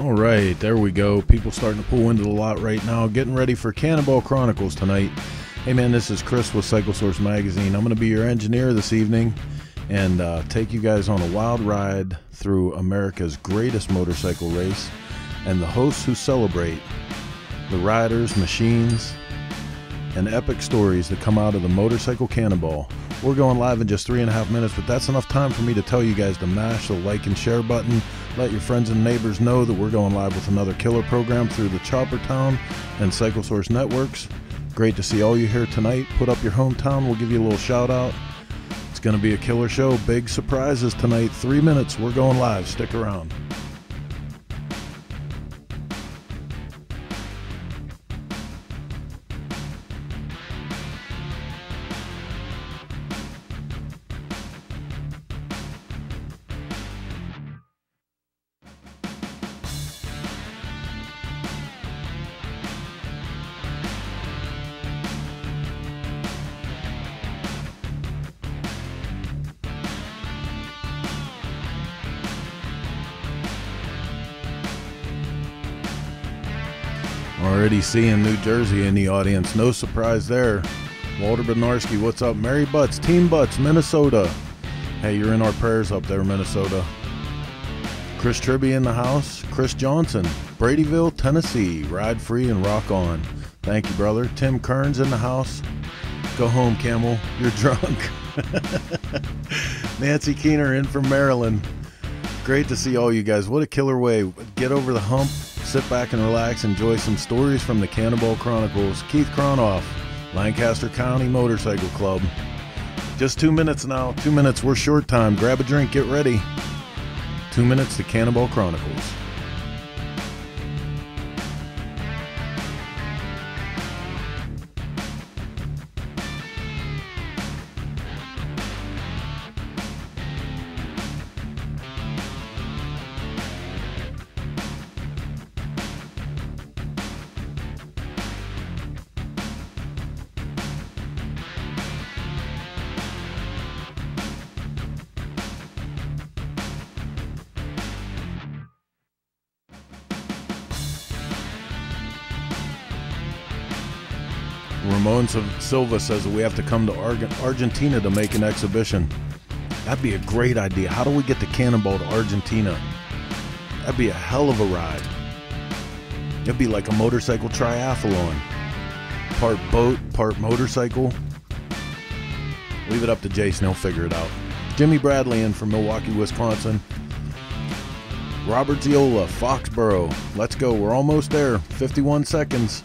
All right, there we go. People starting to pull into the lot right now, getting ready for Cannonball Chronicles tonight. Hey man, this is Chris with Cycle Source Magazine. I'm going to be your engineer this evening and take you guys on a wild ride through America's greatest motorcycle race and the hosts who celebrate the riders, machines, and epic stories that come out of the motorcycle cannonball. We're going live in just 3.5 minutes, but that's enough time for me to tell you guys to mash the like and share button. Let your friends and neighbors know that we're going live with another killer program through the Chopper Town and Cycle Source networks. Great to see all you here tonight. Put up your hometown. We'll give you a little shout out. It's going to be a killer show. Big surprises tonight. 3 minutes. We're going live. Stick around. Already seeing New Jersey in the audience. No surprise there. Walter Bednarski, what's up? Mary Butts, Team Butts, Minnesota. Hey, you're in our prayers up there, Minnesota. Chris Tribbey in the house. Chris Johnson, Bradyville, Tennessee. Ride free and rock on. Thank you, brother. Tim Kearns in the house. Go home, Camel. You're drunk. Nancy Keener in from Maryland. Great to see all you guys. What a killer way. Get over the hump. Sit back and relax, enjoy some stories from the Cannonball Chronicles. Keith Cronoff, Lancaster County Motorcycle Club. Just 2 minutes now. 2 minutes. We're short time. Grab a drink. Get ready. 2 minutes to Cannonball Chronicles. Ramon Silva says that we have to come to Argentina to make an exhibition. That'd be a great idea. How do we get the Cannonball to Argentina? That'd be a hell of a ride. It'd be like a motorcycle triathlon. Part boat, part motorcycle. Leave it up to Jason, he'll figure it out. Jimmy Bradley in from Milwaukee, Wisconsin. Robert Ziola, Foxborough. Let's go, we're almost there. 51 seconds.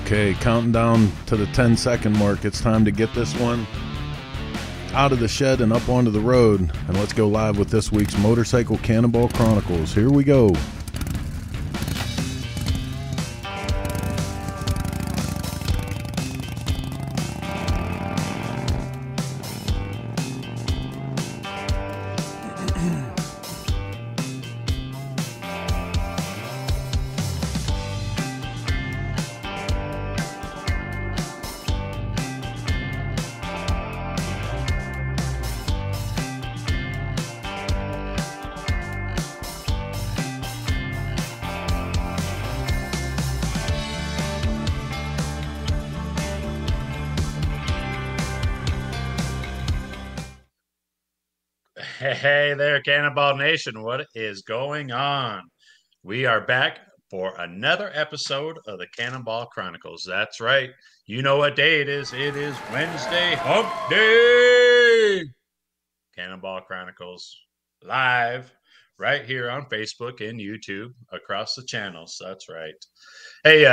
Okay, counting down to the 10-second mark. It's time to get this one out of the shed and up onto the road. And let's go live with this week's Motorcycle Cannonball Chronicles. Here we go. Hey there, Cannonball Nation. What is going on? We are back for another episode of the Cannonball Chronicles. That's right. You know what day it is. It is Wednesday Hump Day. Cannonball Chronicles live right here on Facebook and YouTube across the channels. That's right. Hey,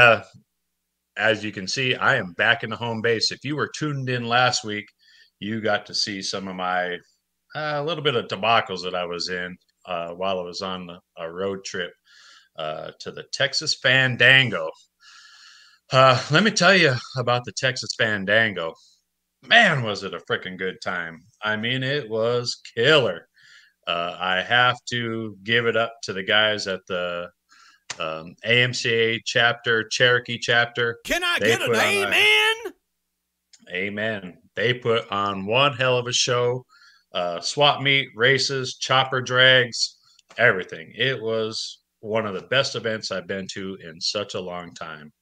as you can see, I am back in the home base. If you were tuned in last week, you got to see some of my a little bit of debacles that I was in while I was on a road trip to the Texas Fandango. Let me tell you about the Texas Fandango. Man, was it a freaking good time. I mean, it was killer. I have to give it up to the guys at the AMCA chapter, Cherokee chapter. Can I They get an put on amen? Amen. They put on one hell of a show. Swap meet, races, chopper drags, everything. It was one of the best events I've been to in such a long time.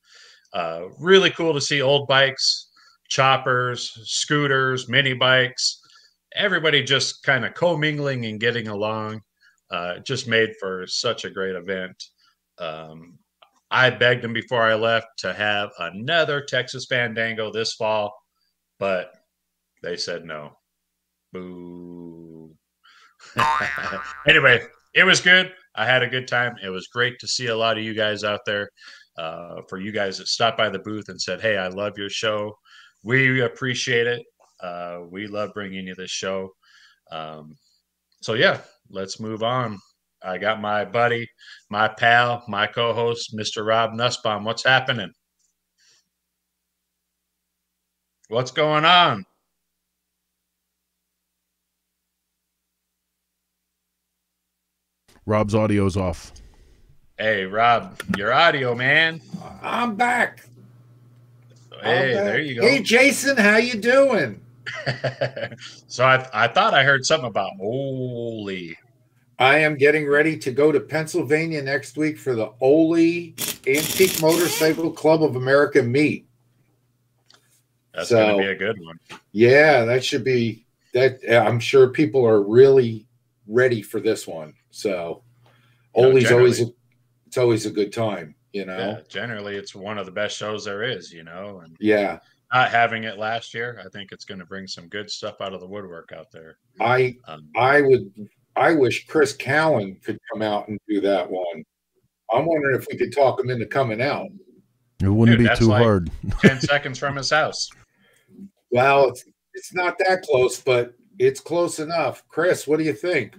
Really cool to see old bikes, choppers, scooters, mini bikes, everybody just kind of commingling and getting along. Just made for such a great event. Um, I begged them before I left to have another Texas Fandango this fall, but they said no. Boo. Anyway, it was good. I had a good time. It was great to see a lot of you guys out there. For you guys that stopped by the booth and said, "Hey, I love your show," we appreciate it. We love bringing you this show. Um, so yeah, let's move on. I got my buddy, my pal, my co-host, Mr. Rob Nussbaum. What's happening? What's going on? Rob's audio's off. Hey, Rob, your audio, man. I'm back. Hey, there you go. Hey, Jason, how you doing? So I thought I heard something about Oli. I am getting ready to go to Pennsylvania next week for the Oli Antique Motorcycle Club of America meet. That's going to be a good one. Yeah, that should be that. I'm sure people are really ready for this one. So Oli's always a good time, you know. Yeah, generally it's one of the best shows there is, you know. And yeah, not having it last year, I think it's going to bring some good stuff out of the woodwork out there. I wish Chris Cowan could come out and do that one. I'm wondering if we could talk him into coming out. It wouldn't be too hard. 10 seconds from his house. Well, it's not that close, but it's close enough. Chris, what do you think?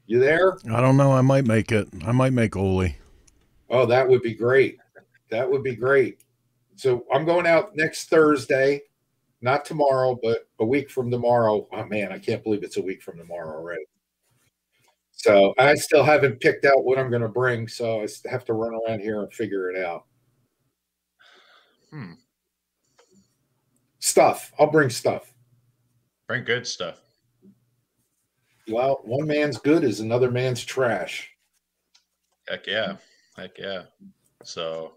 You there? I don't know. I might make it. I might make Oli. Oh, that would be great. That would be great. So I'm going out next Thursday, not tomorrow, but a week from tomorrow. Oh, man, I can't believe it's a week from tomorrow already. So I still haven't picked out what I'm going to bring, so I have to run around here and figure it out. Stuff. I'll bring stuff. Bring good stuff. Well, one man's good is another man's trash. Heck yeah. Heck yeah. So,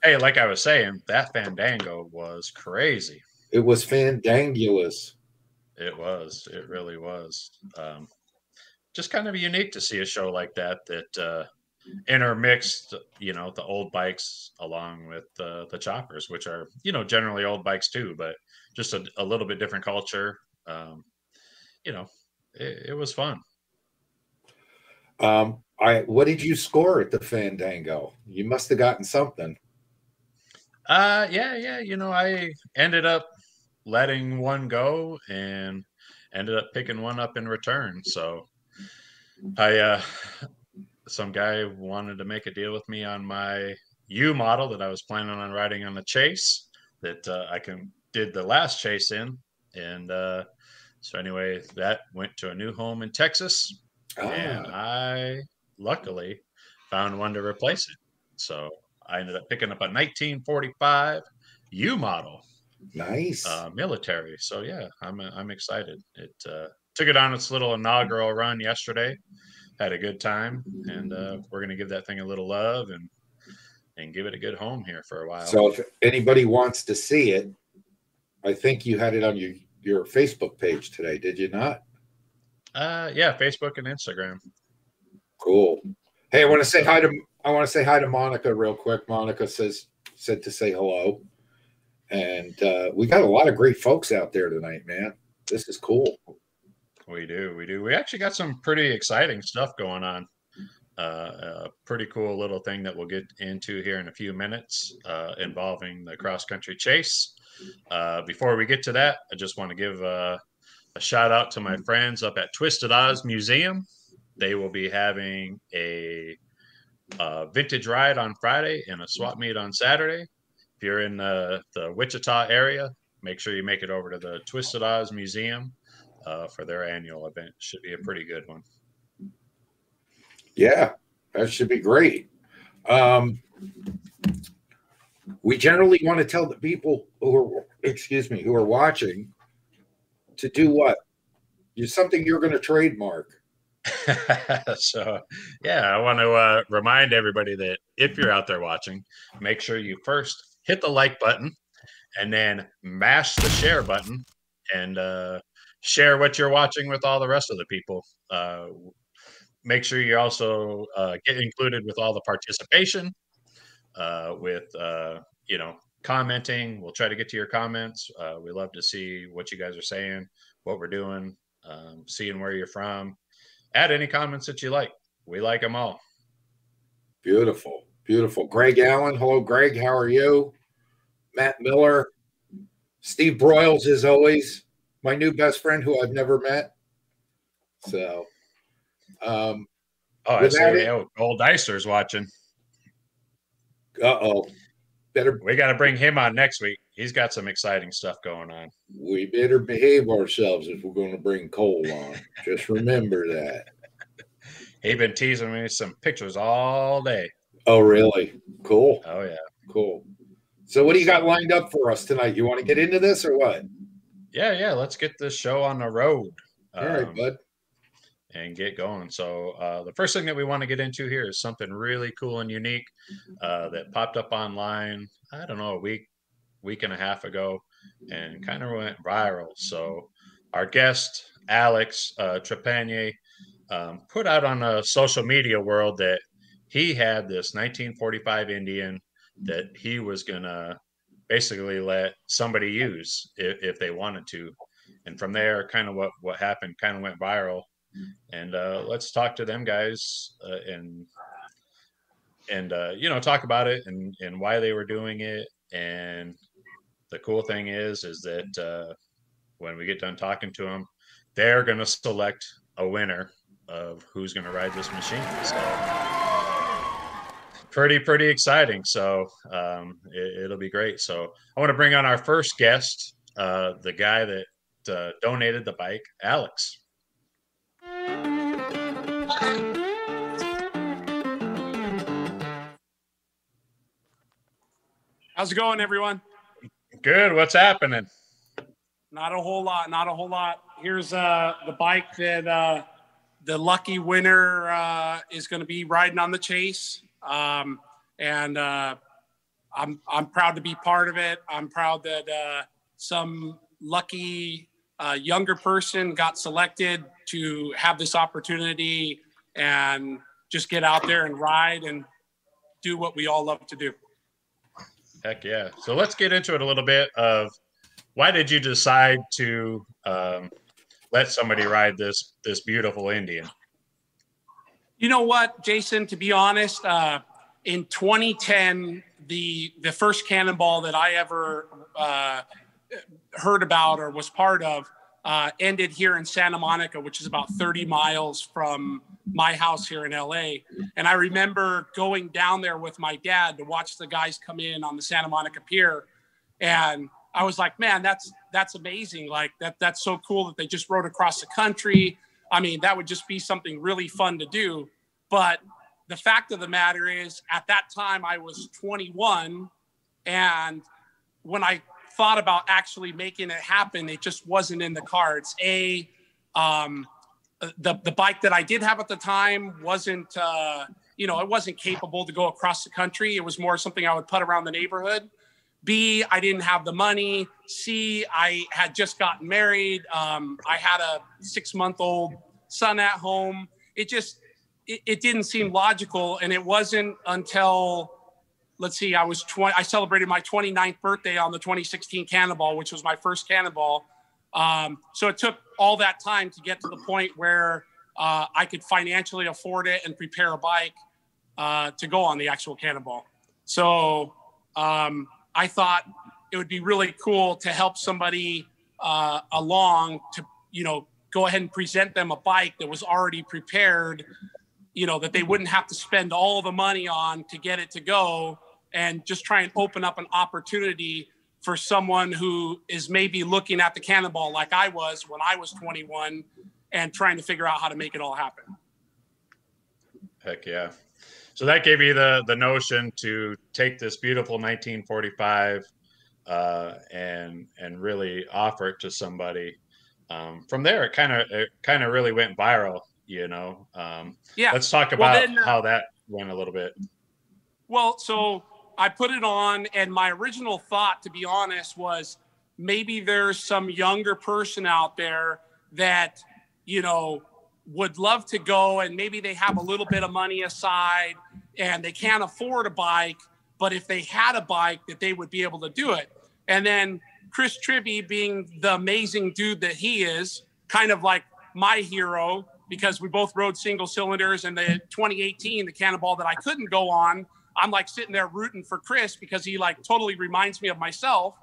hey, like I was saying, that Fandango was crazy. It was fandangulous. It was. It really was. Just kind of unique to see a show like that intermixed, you know, the old bikes along with the choppers, which are, you know, generally old bikes too, but just a little bit different culture. You know, it was fun. What did you score at the Fandango? You must have gotten something. Yeah. You know, I ended up letting one go and ended up picking one up in return. So some guy wanted to make a deal with me on my U model that I was planning on riding on the chase that I did the last chase in. And so anyway, that went to a new home in Texas. And I luckily found one to replace it. So I ended up picking up a 1945 U model. Nice. Military. So yeah, I'm excited. It took it on its little inaugural run yesterday. Had a good time, and we're gonna give that thing a little love and give it a good home here for a while. So if anybody wants to see it, I think you had it on your Facebook page today, did you not? Yeah, Facebook and Instagram. Cool. Hey, I want to say hi to Monica real quick. Monica said to say hello. And we got a lot of great folks out there tonight, man. This is cool. We do. We actually got some pretty exciting stuff going on. A pretty cool little thing that we'll get into here in a few minutes involving the cross-country chase. Before we get to that, I just want to give a shout out to my friends up at Twisted Oz Museum. They will be having a vintage ride on Friday and a swap meet on Saturday. If you're in the Wichita area, make sure you make it over to the Twisted Oz Museum for their annual event. Should be a pretty good one. Yeah, that should be great. We generally want to tell the people who are watching to do what? Something you're going to trademark. So, yeah, I want to remind everybody that if you're out there watching, make sure you first hit the like button and then mash the share button and share what you're watching with all the rest of the people. Make sure you also get included with all the participation with, commenting. We'll try to get to your comments. We love to see what you guys are saying, what we're doing, seeing where you're from. Add any comments that you like. We like them all. Beautiful. Beautiful. Greg Allen. Hello, Greg. How are you? Matt Miller. Steve Broyles, as always. My new best friend who I've never met. So. I see. Old Dicer's watching. Uh-oh. We got to bring him on next week. He's got some exciting stuff going on. We better behave ourselves if we're going to bring Cole on. Just remember that. He's been teasing me some pictures all day. Oh, really? Cool. Oh, yeah. Cool. So what do you got lined up for us tonight? You want to get into this or what? Yeah. Let's get this show on the road. All right, bud. And get going. So the first thing that we want to get into here is something really cool and unique that popped up online, I don't know, a week and a half ago, and kind of went viral. So our guest, Alex Trepanier, put out on a social media world that he had this 1945 Indian that he was going to basically let somebody use if they wanted to. And from there, kind of what happened kind of went viral. And let's talk to them guys and talk about it and why they were doing it. And the cool thing is that when we get done talking to them, they're going to select a winner of who's going to ride this machine. So pretty exciting. So it'll be great. So I want to bring on our first guest, the guy that donated the bike, Alex. How's it going, everyone? Good. What's happening? Not a whole lot. Here's the bike that the lucky winner is going to be riding on the chase. And I'm proud to be part of it. I'm proud that some lucky younger person got selected to have this opportunity and just get out there and ride and do what we all love to do. Heck yeah. So let's get into it a little bit of why did you decide to let somebody ride this beautiful Indian? You know what, Jason, to be honest, in 2010, the first Cannonball that I ever heard about or was part of ended here in Santa Monica, which is about 30 miles from my house here in LA. And I remember going down there with my dad to watch the guys come in on the Santa Monica Pier. And I was like, man, that's amazing. Like that's so cool that they just rode across the country. I mean, that would just be something really fun to do. But the fact of the matter is, at that time I was 21. And when I thought about actually making it happen, it just wasn't in the cards. The bike that I did have at the time wasn't, it wasn't capable to go across the country. It was more something I would put around the neighborhood. B, I didn't have the money. C, I had just gotten married. I had a 6-month-old son at home. It didn't seem logical. And it wasn't until, let's see, I celebrated my 29th birthday on the 2016 Cannonball, which was my first Cannonball. So it took all that time to get to the point where I could financially afford it and prepare a bike to go on the actual Cannonball. So I thought it would be really cool to help somebody along go ahead and present them a bike that was already prepared, that they wouldn't have to spend all the money on to get it to go, and just try and open up an opportunity for someone who is maybe looking at the Cannonball like I was when I was 21 and trying to figure out how to make it all happen. Heck yeah. So that gave you the notion to take this beautiful 1945 and really offer it to somebody. From there, it kind of really went viral, Yeah. Let's talk about how that went a little bit. Well, so I put it on, and my original thought, to be honest, was maybe there's some younger person out there that, would love to go, and maybe they have a little bit of money aside and they can't afford a bike, but if they had a bike, that they would be able to do it. And then Chris Tribbey, being the amazing dude that he is, kind of like my hero, because we both rode single cylinders, and the 2018, the Cannonball that I couldn't go on, I'm like sitting there rooting for Chris because he like totally reminds me of myself.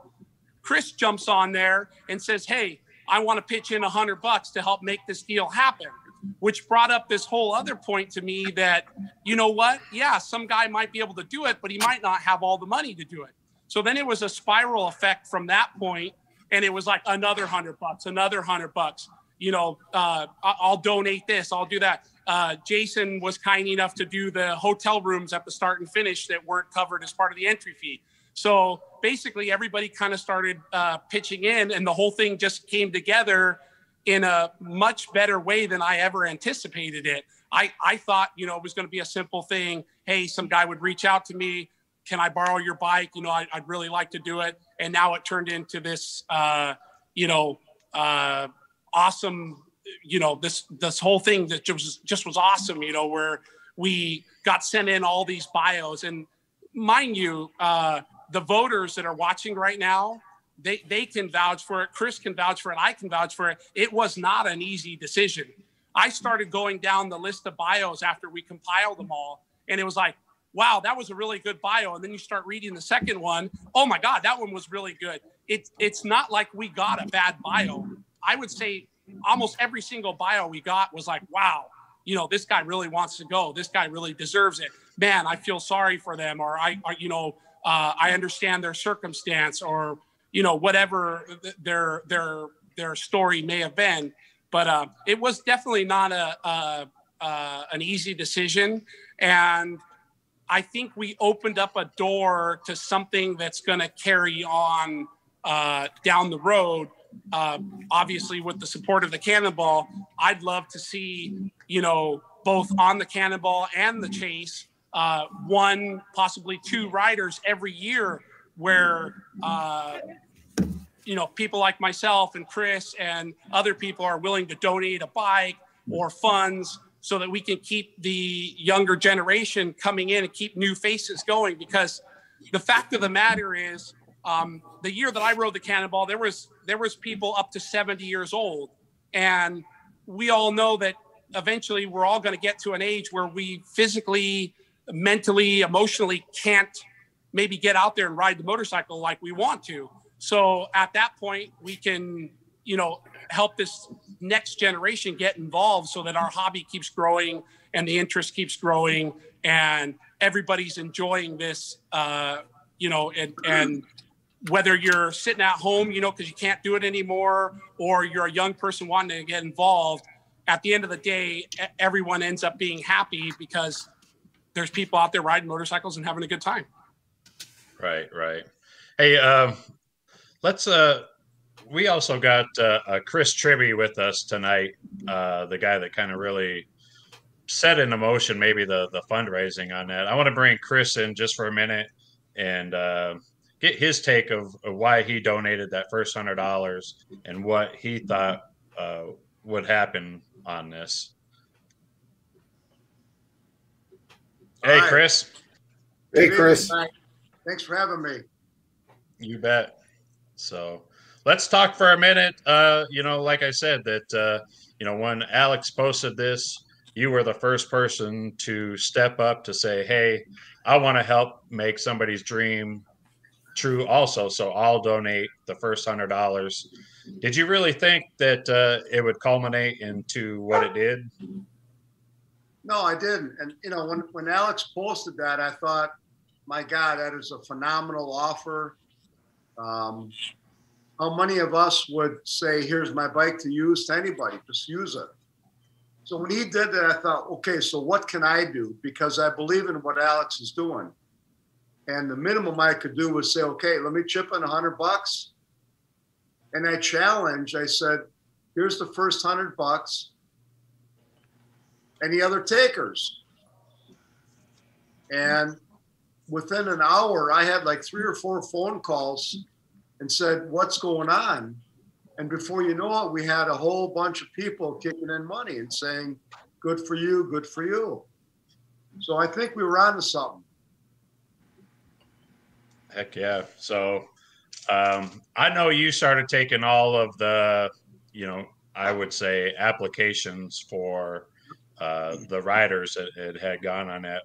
Chris jumps on there and says, "Hey, I want to pitch in $100 to help make this deal happen," which brought up this whole other point to me that, yeah, some guy might be able to do it, but he might not have all the money to do it. So then it was a spiral effect from that point, and it was like another $100, another $100. I'll donate this, I'll do that. Jason was kind enough to do the hotel rooms at the start and finish that weren't covered as part of the entry fee. So basically everybody kind of started pitching in, and the whole thing just came together in a much better way than I ever anticipated it. I thought, it was going to be a simple thing. Hey, some guy would reach out to me. Can I borrow your bike? I'd really like to do it. And now it turned into this, awesome, this whole thing that just was awesome, where we got sent in all these bios. And mind you, the voters that are watching right now, they can vouch for it. Chris can vouch for it. I can vouch for it. It was not an easy decision. I started going down the list of bios after we compiled them all, and it was like, wow, that was a really good bio. And then you start reading the second one. Oh my God, that one was really good. It's not like we got a bad bio. I would say almost every single bio we got was like, wow, this guy really wants to go. This guy really deserves it. Man, I feel sorry for them. Or I understand their circumstance, or, whatever their story may have been. But it was definitely not an easy decision. And I think we opened up a door to something that's going to carry on down the road. Obviously, with the support of the Cannonball, I'd love to see, both on the Cannonball and the Chase, one, possibly two riders every year where, people like myself and Chris and other people are willing to donate a bike or funds so that we can keep the younger generation coming in and keep new faces going. Because the fact of the matter is, the year that I rode the Cannonball, there was people up to 70 years old. And we all know that eventually we're all going to get to an age where we physically, mentally, emotionally can't maybe get out there and ride the motorcycle like we want to. So at that point, we can, help this next generation get involved so that our hobby keeps growing and the interest keeps growing and everybody's enjoying this, and whether you're sitting at home, because you can't do it anymore, or you're a young person wanting to get involved, at the end of the day, everyone ends up being happy because there's people out there riding motorcycles and having a good time. Right. Hey, we also got Chris Tribbey with us tonight, the guy that kind of really set into motion maybe the fundraising on that. I want to bring Chris in just for a minute and get his take of why he donated that first $100 and what he thought would happen on this. Hey, right. Chris. Hey, Chris. Thanks for having me. You bet. So let's talk for a minute. Like I said, that, when Alex posted this, you were the first person to step up to say, hey, I want to help make somebody's dream true also. So I'll donate the first $100. Did you really think that it would culminate into what it did? No, I didn't. And when Alex posted that, I thought, my God, that is a phenomenal offer. How many of us would say, here's my bike to use to anybody, just use it. So when he did that, I thought, okay, so what can I do? Because I believe in what Alex is doing. And the minimum I could do was say, okay, let me chip in $100. And I challenged, I said, here's the first $100. Any other takers? And within an hour, I had like 3 or 4 phone calls and said, what's going on? And before you know it, we had a whole bunch of people kicking in money and saying, good for you, good for you. So I think we were on to something. Heck yeah. So I know you started taking all of the, I would say applications for the riders that had gone on that.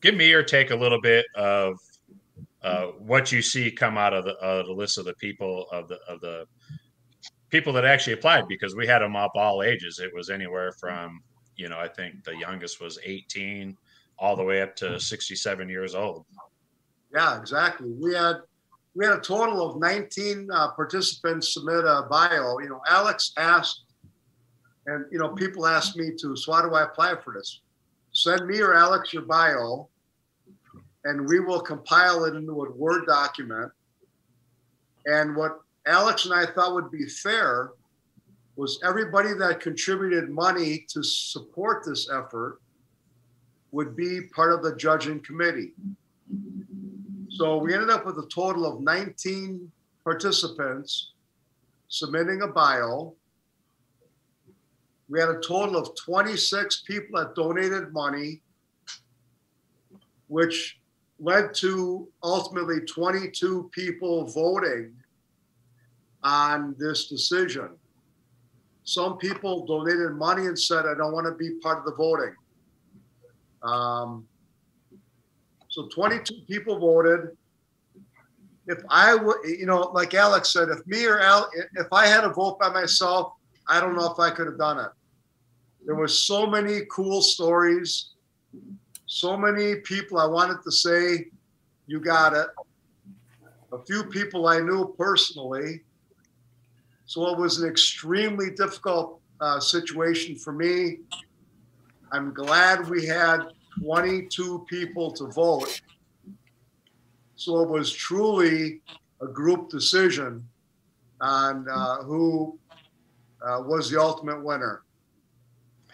Give me your take a little bit of what you see come out of the list of the people people that actually applied, because we had them up all ages. It was anywhere from, I think the youngest was 18 all the way up to 67 years old. Yeah, exactly. We had a total of 19 participants submit a bio. Alex asked, and people ask me too, so how do I apply for this? Send me or Alex your bio, and we will compile it into a Word document. And what Alex and I thought would be fair was everybody that contributed money to support this effort would be part of the judging committee. So we ended up with a total of 19 participants submitting a bio. We had a total of 26 people that donated money, which led to ultimately 22 people voting on this decision. Some people donated money and said, I don't want to be part of the voting. So 22 people voted. If I would, like Alex said, if I had to vote by myself, I don't know if I could have done it. There were so many cool stories, so many people I wanted to say, you got it. A few people I knew personally. So it was an extremely difficult situation for me. I'm glad we had 22 people to vote. So it was truly a group decision on who was the ultimate winner.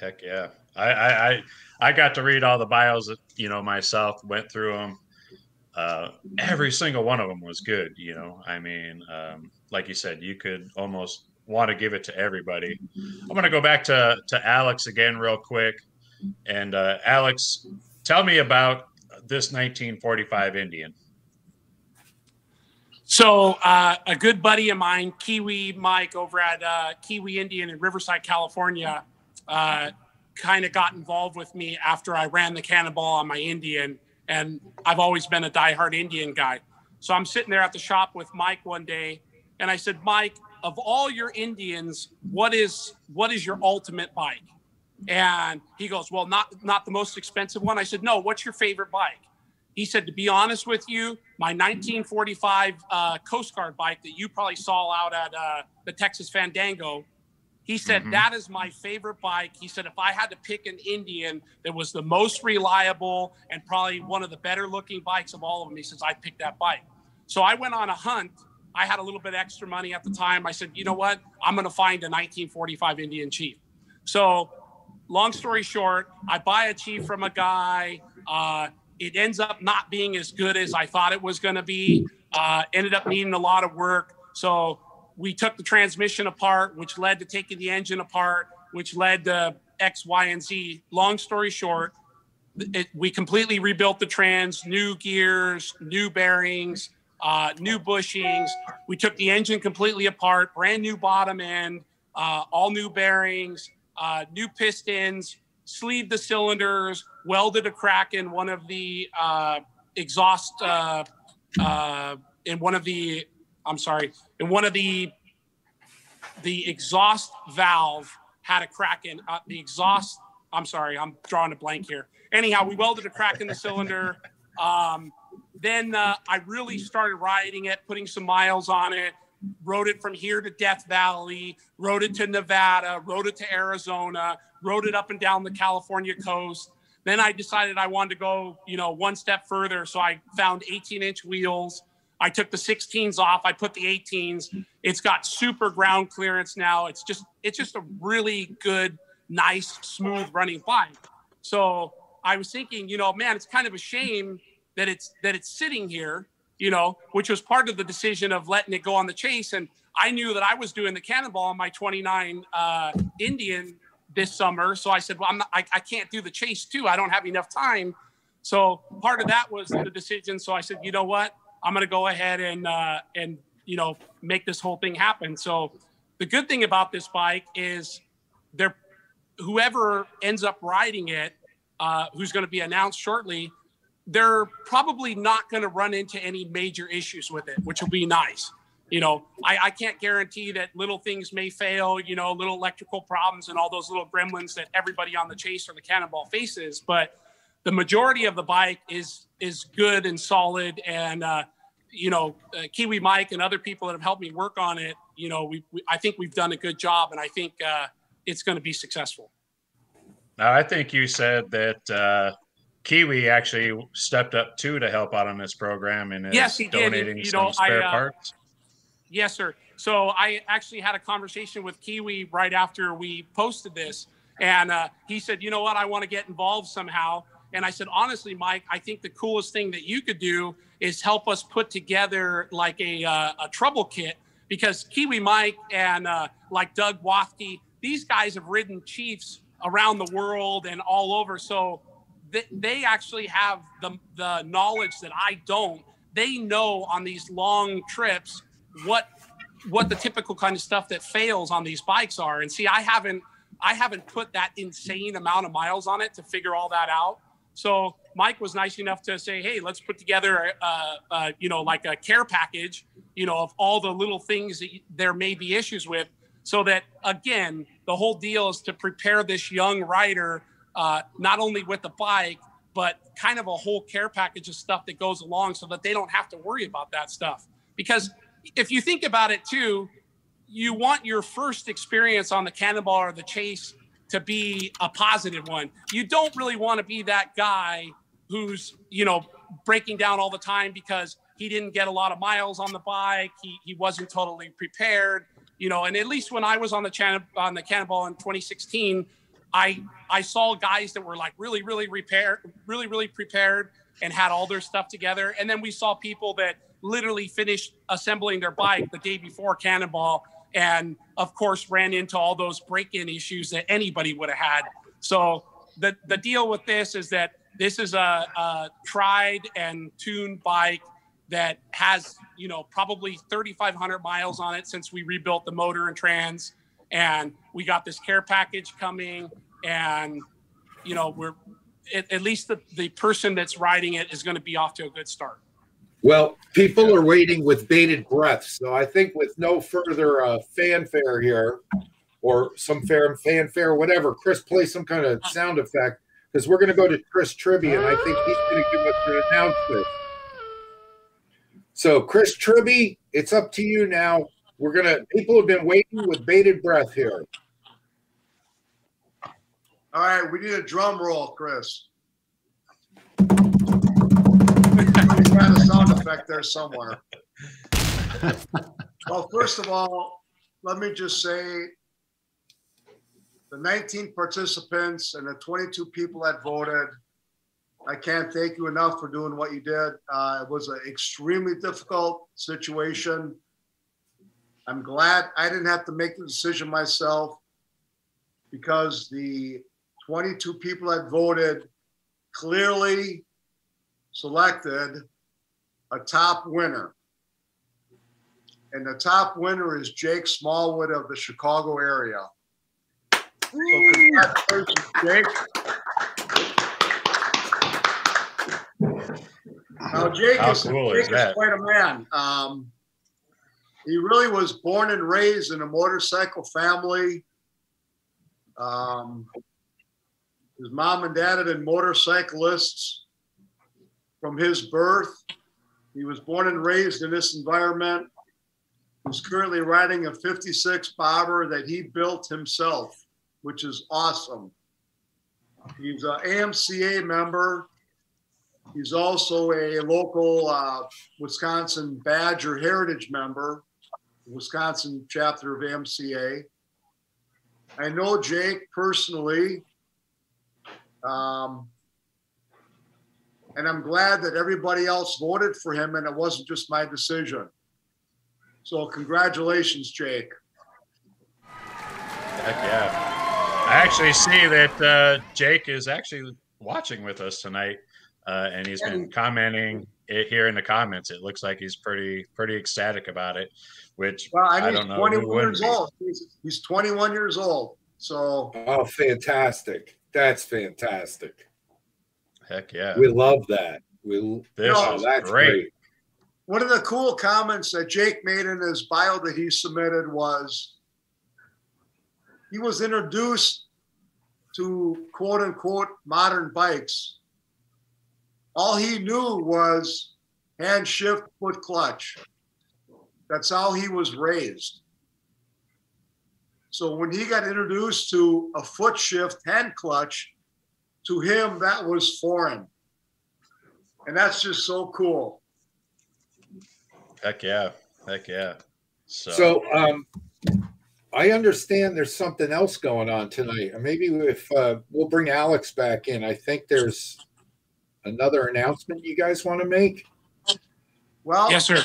Heck yeah. I got to read all the bios, myself, went through them. Every single one of them was good. Like you said, you could almost want to give it to everybody. I'm going to go back to Alex again real quick. And Alex, tell me about this 1945 Indian. So a good buddy of mine, Kiwi Mike, over at Kiwi Indian in Riverside, California, kind of got involved with me after I ran the Cannonball on my Indian. And I've always been a diehard Indian guy. So I'm sitting there at the shop with Mike one day, and I said, Mike, of all your Indians, what is your ultimate bike? And he goes, well, not the most expensive one. I said, no, what's your favorite bike? He said, to be honest with you, my 1945 Coast Guard bike that you probably saw out at the Texas Fandango, he said, that is my favorite bike. He said, if I had to pick an Indian that was the most reliable and probably one of the better looking bikes of all of them, he says, I'd pick that bike. So I went on a hunt. I had a little bit extra money at the time. I said, you know what? I'm going to find a 1945 Indian Chief. So long story short, I buy a Chief from a guy. It ends up not being as good as I thought it was going to be. Ended up needing a lot of work. So we took the transmission apart, which led to taking the engine apart, which led to X, Y, and Z. Long story short, we completely rebuilt the trans, new gears, new bearings, new bushings. We took the engine completely apart, brand new bottom end, all new bearings, new pistons, sleeved the cylinders, welded a crack in one of the exhaust in one of the exhaust valve had a crack in the exhaust. I'm sorry, I'm drawing a blank here. Anyhow, we welded a crack in the cylinder. Then I really started riding it, putting some miles on it, rode it from here to Death Valley, rode it to Nevada, rode it to Arizona, rode it up and down the California coast. Then I decided I wanted to go, one step further. So I found 18-inch wheels. I took the 16s off. I put the 18s. It's got super ground clearance now. It's just a really good, nice, smooth running bike. So I was thinking, man, it's kind of a shame that it's sitting here, which was part of the decision of letting it go on the chase. And I knew that I was doing the Cannonball on my 29 Indian this summer. So I said, well, I can't do the chase too. I don't have enough time. So part of that was the decision. So I said, you know what? I'm going to go ahead and make this whole thing happen. So the good thing about this bike is whoever ends up riding it, who's going to be announced shortly, they're probably not going to run into any major issues with it, which will be nice. I can't guarantee that little things may fail, little electrical problems and all those little gremlins that everybody on the chase or the Cannonball faces. But the majority of the bike is good and solid. And, Kiwi Mike and other people that have helped me work on it, I think we've done a good job, and I think it's going to be successful. I think you said that Kiwi actually stepped up too to help out on this program and is donating some spare parts. Yes, sir. So I actually had a conversation with Kiwi right after we posted this, and he said, you know what, I want to get involved somehow. And I said, honestly, Mike, I think the coolest thing that you could do is help us put together like a trouble kit, because Kiwi Mike and like Doug Wafke, these guys have ridden Chiefs around the world and all over. So they actually have the knowledge that I don't. They know on these long trips what the typical kind of stuff that fails on these bikes are. And see, I haven't put that insane amount of miles on it to figure all that out. So Mike was nice enough to say, hey, let's put together like a care package, of all the little things that there may be issues with, so that, again, the whole deal is to prepare this young rider, not only with the bike, but kind of a whole care package of stuff that goes along so that they don't have to worry about that stuff. Because if you think about it too, you want your first experience on the Cannonball or the Chase to be a positive one. You don't really want to be that guy who's, breaking down all the time because he didn't get a lot of miles on the bike. He wasn't totally prepared, and at least when I was on the Cannonball in 2016, I saw guys that were like really prepared and had all their stuff together. And then we saw people that literally finished assembling their bike the day before Cannonball, and of course ran into all those break-in issues that anybody would have had. So the deal with this is that this is a tried and tuned bike that has, probably 3,500 miles on it since we rebuilt the motor and trans, and we got this care package coming, and, we're at least the person that's riding it is going to be off to a good start. Well, people are waiting with bated breath. So I think with no further fanfare here, or some fanfare, whatever, Chris, play some kind of sound effect, because we're going to go to Chris Tribbey, and I think he's going to give us the announcement. So, Chris Tribbey, it's up to you now. People have been waiting with bated breath here. All right, we need a drum roll, Chris. We've got a sound effect there somewhere. Well, first of all, let me just say the 19 participants and the 22 people that voted, I can't thank you enough for doing what you did. It was an extremely difficult situation. I'm glad I didn't have to make the decision myself, because the 22 people that voted clearly selected a top winner. And the top winner is Jake Smallwood of the Chicago area. So congratulations, Jake. Now, Jake How is cool is that? quite a man. He really was born and raised in a motorcycle family. His mom and dad had been motorcyclists from his birth. He was born and raised in this environment. He's currently riding a 56 bobber that he built himself, which is awesome. He's an AMCA member. He's also a local Wisconsin Badger Heritage member, Wisconsin chapter of AMCA. I know Jake personally, and I'm glad that everybody else voted for him and it wasn't just my decision. So congratulations, Jake. Heck yeah. I actually see that Jake is actually watching with us tonight, and he's been commenting it here in the comments. It looks like he's pretty ecstatic about it, which I don't know. 21 years old. He's 21 years old. So oh, fantastic. That's fantastic. Heck yeah. We love that. That's great. One of the cool comments that Jake made in his bio that he submitted was he was introduced to quote unquote modern bikes. All he knew was hand shift, foot clutch. That's how he was raised. So when he got introduced to a foot shift hand clutch, to him, that was foreign. And that's just so cool. Heck yeah. Heck yeah. So I understand there's something else going on tonight. Maybe if we'll bring Alex back in, I think there's another announcement you guys want to make. Well, yes, sir.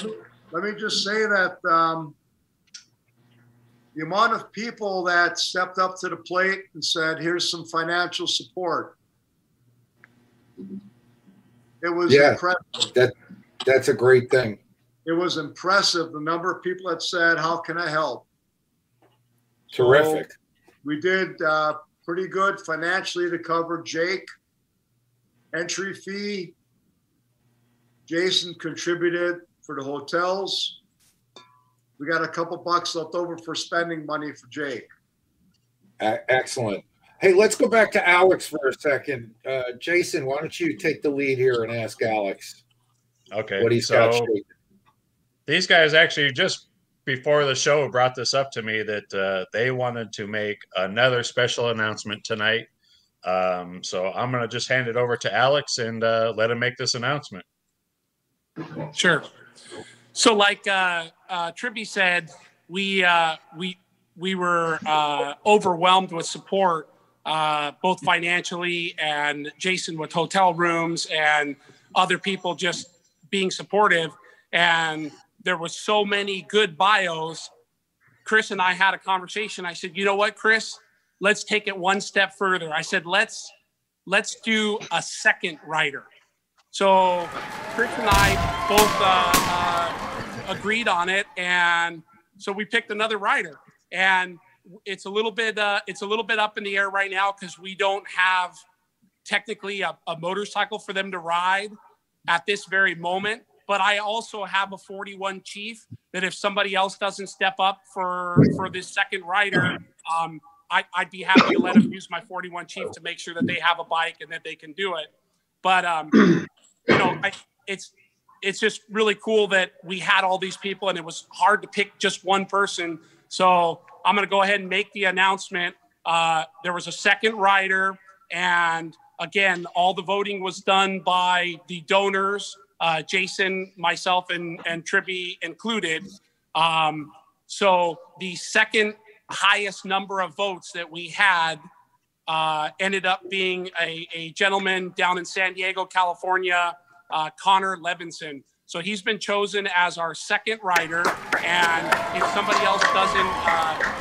Let me just say that the amount of people that stepped up to the plate and said, here's some financial support. It was impressive. That's a great thing. It was impressive, the number of people that said, how can I help? Terrific. So we did pretty good financially to cover Jake. Entry fee. Jason contributed for the hotels. We got a couple bucks left over for spending money for Jake. Excellent. Hey, let's go back to Alex for a second. Jason, why don't you take the lead here and ask Alex what he's got shaking. These guys actually just before the show brought this up to me that they wanted to make another special announcement tonight. So I'm going to just hand it over to Alex and let him make this announcement. Sure. So like Tribbey said, we were overwhelmed with support, both financially and Jason with hotel rooms and other people just being supportive. And there was so many good bios. Chris and I had a conversation. I said, you know what, Chris, let's take it one step further. I said, let's do a second writer. So Chris and I both agreed on it. And so we picked another writer, and it's a little bit up in the air right now because we don't have technically a motorcycle for them to ride at this very moment. But I also have a 41 Chief that if somebody else doesn't step up for this second rider, I'd be happy to let them use my 41 Chief to make sure that they have a bike and that they can do it. But, it's just really cool that we had all these people and it was hard to pick just one person. So I'm going to go ahead and make the announcement. There was a second rider, and again, all the voting was done by the donors, Jason, myself, and Tribbey included. So the second highest number of votes that we had ended up being a gentleman down in San Diego, California, Connor Levinson. So he's been chosen as our second rider. And if somebody else doesn't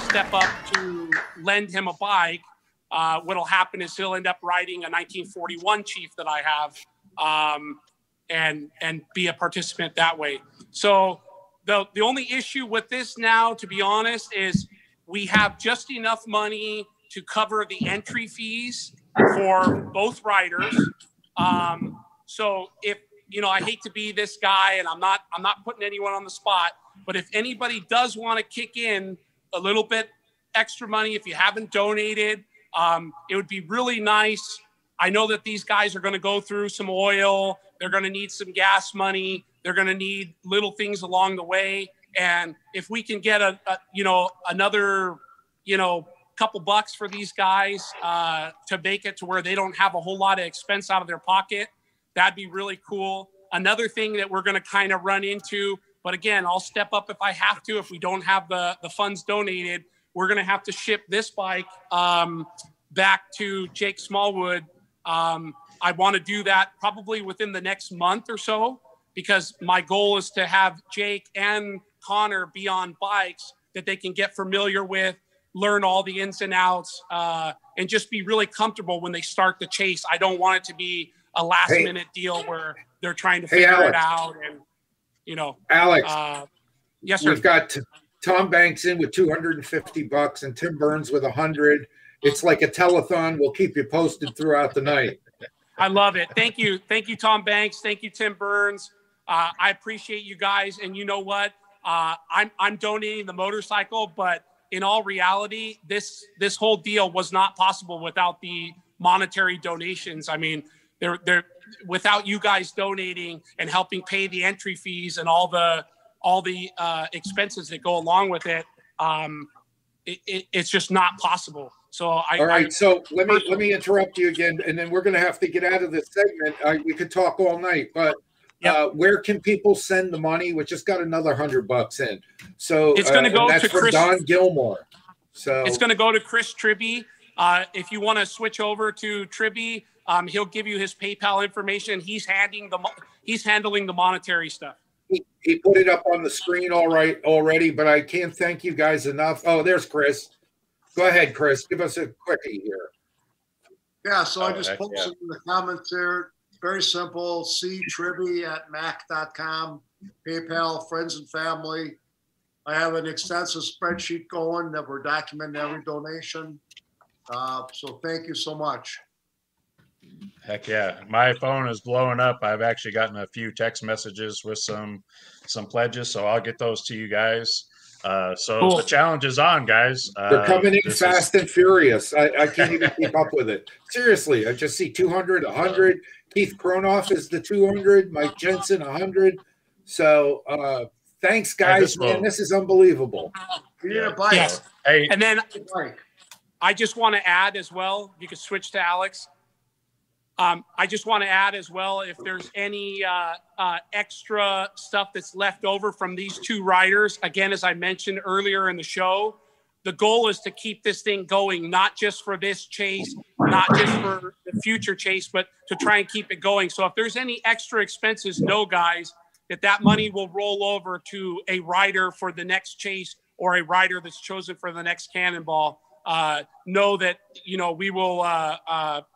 step up to lend him a bike, what'll happen is he'll end up riding a 1941 Chief that I have, and be a participant that way. So the only issue with this now, to be honest, is we have just enough money to cover the entry fees for both riders. So I hate to be this guy, and I'm not putting anyone on the spot, but if anybody does want to kick in a little bit extra money, if you haven't donated, it would be really nice. I know that these guys are going to go through some oil. They're going to need some gas money. They're going to need little things along the way. And if we can get another, couple bucks for these guys to make it to where they don't have a whole lot of expense out of their pocket, that'd be really cool. Another thing that we're going to kind of run into, but again, I'll step up if I have to. If we don't have the funds donated, we're going to have to ship this bike back to Jake Smallwood. I want to do that probably within the next month or so, because my goal is to have Jake and Connor be on bikes that they can get familiar with, learn all the ins and outs, and just be really comfortable when they start the chase. I don't want it to be a last minute deal where they're trying to figure it out. And, Alex, yes, sir. We've got Tom Banks in with $250 and Tim Burns with 100. It's like a telethon. We'll keep you posted throughout the night. I love it. Thank you. Thank you, Tom Banks. Thank you, Tim Burns. I appreciate you guys. And you know what? I'm donating the motorcycle, but in all reality, this whole deal was not possible without the monetary donations. I mean, they're without you guys donating and helping pay the entry fees and all the expenses that go along with it. It's just not possible. So all right. So let me interrupt you again, and then we're going to have to get out of this segment. We could talk all night, but where can people send the money? We just got another $100 in. So it's going to go to Chris Don Gilmore. So it's going to go to Chris Tribbey. If you want to switch over to Tribbey, he'll give you his PayPal information. He's handling the monetary stuff. He put it up on the screen already, but I can't thank you guys enough. Oh, there's Chris. Go ahead, Chris. Give us a quickie here. Yeah, so I just posted in the comments there. Very simple. See Tribbey at mac.com, PayPal, friends and family. I have an extensive spreadsheet going that we're documenting every donation. So thank you so much. Heck yeah. My phone is blowing up. I've actually gotten a few text messages with some pledges, so I'll get those to you guys. So the challenge is on, guys. They're coming in fast and furious. I can't even keep up with it. Seriously, I just see 200, 100. Keith Kronoff is the 200. Mike Jensen, 100. So thanks, guys. Man, this is unbelievable. Yes. Hey. And then I just want to add as well, you can switch to Alex. I just want to add as well, if there's any extra stuff that's left over from these two riders, again, as I mentioned earlier in the show, the goal is to keep this thing going, not just for this chase, not just for the future chase, but to try and keep it going. So if there's any extra expenses, know, guys, that money will roll over to a rider for the next chase or a rider that's chosen for the next Cannonball. Know that, we will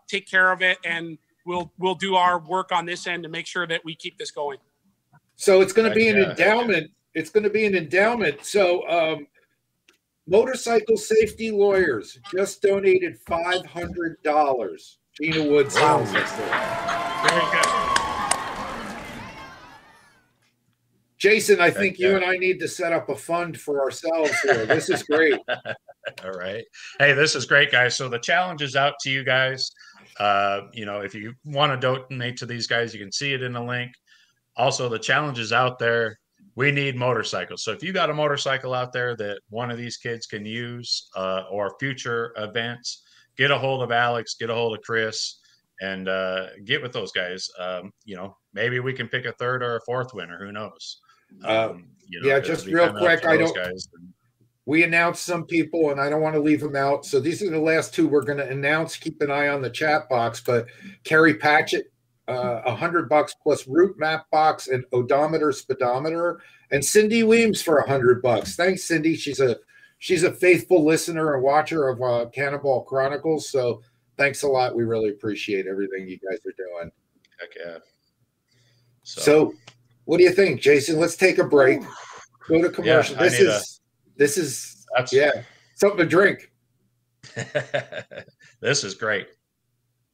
take care of it, and we'll do our work on this end to make sure that we keep this going. So it's going to be an endowment. It's going to be an endowment. So Motorcycle Safety Lawyers just donated $500. Gina Woods. Wow. Very good. Jason, I think you and I need to set up a fund for ourselves here. This is great. All right. Hey, this is great, guys. So the challenge is out to you guys. If you want to donate to these guys, you can see it in the link. Also, the challenge is out there. We need motorcycles. So if you got a motorcycle out there that one of these kids can use or future events, get a hold of Alex, get a hold of Chris, and get with those guys. Maybe we can pick a third or a fourth winner. Who knows? Just real quick. We announced some people, and I don't want to leave them out. So these are the last two we're going to announce. Keep an eye on the chat box. But Carrie Patchett, $100 plus route map box and odometer, speedometer, and Cindy Weems for $100. Thanks, Cindy. She's a faithful listener and watcher of Cannonball Chronicles. So thanks a lot. We really appreciate everything you guys are doing. Heck yeah. So what do you think, Jason? Let's take a break. Go to commercial. This is something to drink. This is great.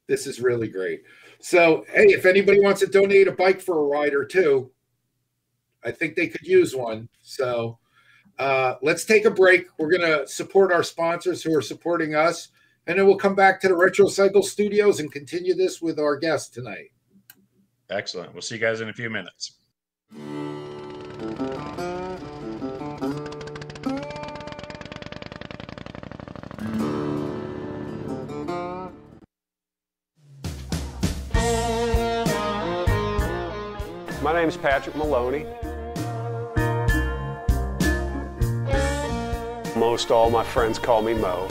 This is really great. So, hey, if anybody wants to donate a bike for a rider too, I think they could use one. So let's take a break. We're going to support our sponsors who are supporting us, and then we'll come back to the Retro Cycle Studios and continue this with our guest tonight. Excellent. We'll see you guys in a few minutes. My name is Patrick Maloney. Most all my friends call me Mo.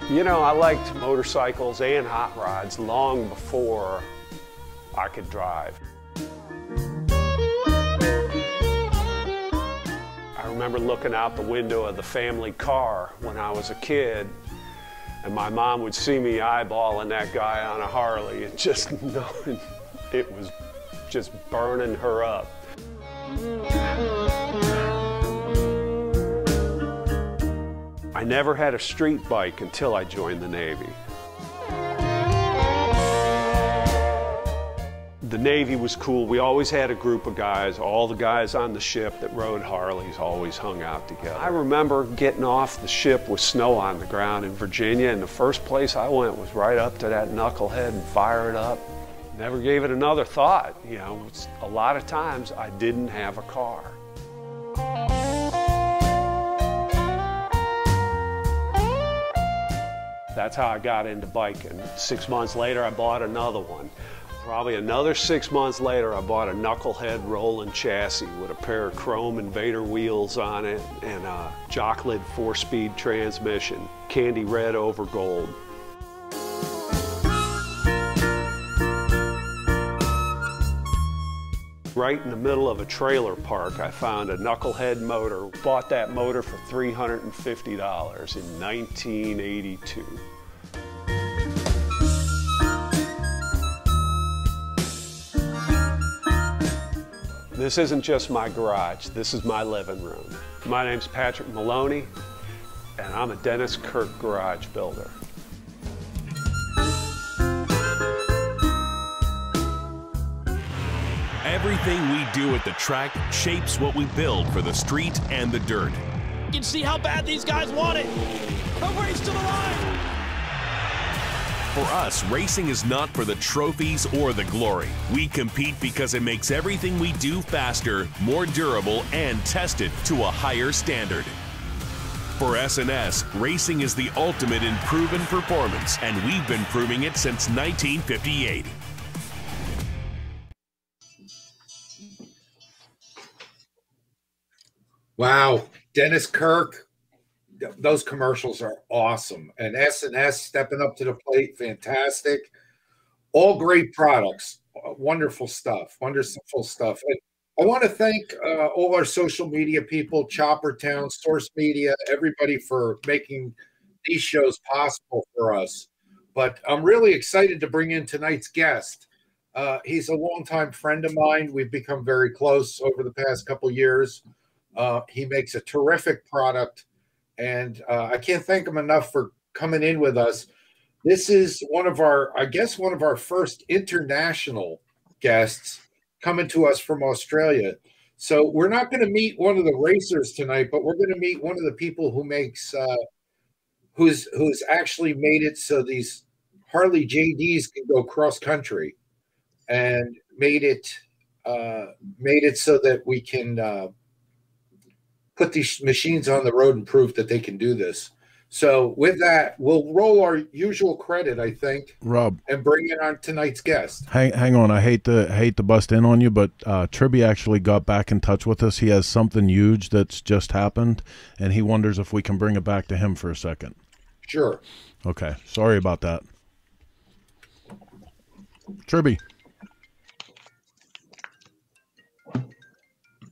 You know, I liked motorcycles and hot rods long before I could drive. I remember looking out the window of the family car when I was a kid, and my mom would see me eyeballing that guy on a Harley and just knowing it was just burning her up. I never had a street bike until I joined the Navy. The Navy was cool. We always had a group of guys. All the guys on the ship that rode Harleys always hung out together. I remember getting off the ship with snow on the ground in Virginia, and the first place I went was right up to that knucklehead and fire it up. Never gave it another thought. You know, a lot of times I didn't have a car. That's how I got into biking. 6 months later, I bought another one. Probably another 6 months later, I bought a knucklehead rolling chassis with a pair of chrome Invader wheels on it and a Jocklid 4-speed transmission, candy red over gold. Right in the middle of a trailer park, I found a knucklehead motor. Bought that motor for $350 in 1982. This isn't just my garage, this is my living room. My name's Patrick Maloney, and I'm a Dennis Kirk garage builder. Everything we do at the track shapes what we build for the street and the dirt. You can see how bad these guys want it. A race to the line. For us, racing is not for the trophies or the glory. We compete because it makes everything we do faster, more durable, and tested to a higher standard. For S&S, racing is the ultimate in proven performance, and we've been proving it since 1958. Wow, Dennis Kirk, those commercials are awesome. And S&S stepping up to the plate, fantastic. All great products, wonderful stuff, wonderful stuff. And I want to thank all our social media people, Choppertown, Source Media, everybody for making these shows possible for us. But I'm really excited to bring in tonight's guest. He's a longtime friend of mine. We've become very close over the past couple years. He makes a terrific product, and I can't thank him enough for coming in with us. This is one of our, I guess, one of our first international guests coming to us from Australia. So we're not going to meet one of the racers tonight, but we're going to meet one of the people who makes, who's actually made it so these Harley JDs can go cross country, and made it so that we can put these machines on the road and prove that they can do this. So with that, we'll roll our usual credit, I think, Rob, and bring in our tonight's guest. Hang on. I hate to bust in on you, but Tribbey actually got back in touch with us. He has something huge that's just happened, and he wonders if we can bring it back to him for a second. Sure. Okay. Sorry about that. Tribbey.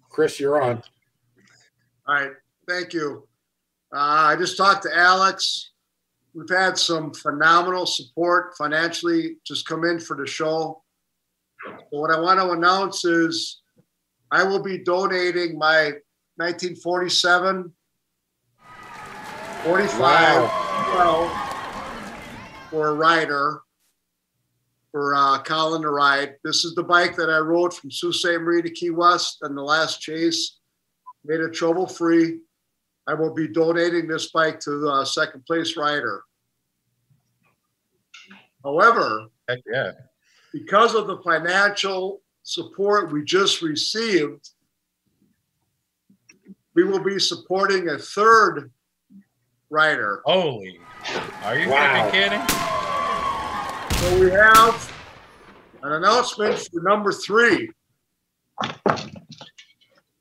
Chris, you're on. All right, thank you. I just talked to Alex. We've had some phenomenal support financially just come in for the show. So what I want to announce is I will be donating my 1947, 45 Wow. for a rider. for Colin to ride. This is the bike that I rode from Sault Ste. Marie to Key West in the last chase. Made it trouble-free. I will be donating this bike to the second place rider. However, Heck yeah. because of the financial support we just received, we will be supporting a third rider. Holy, are you Wow. freaking kidding? So we have an announcement for number 3.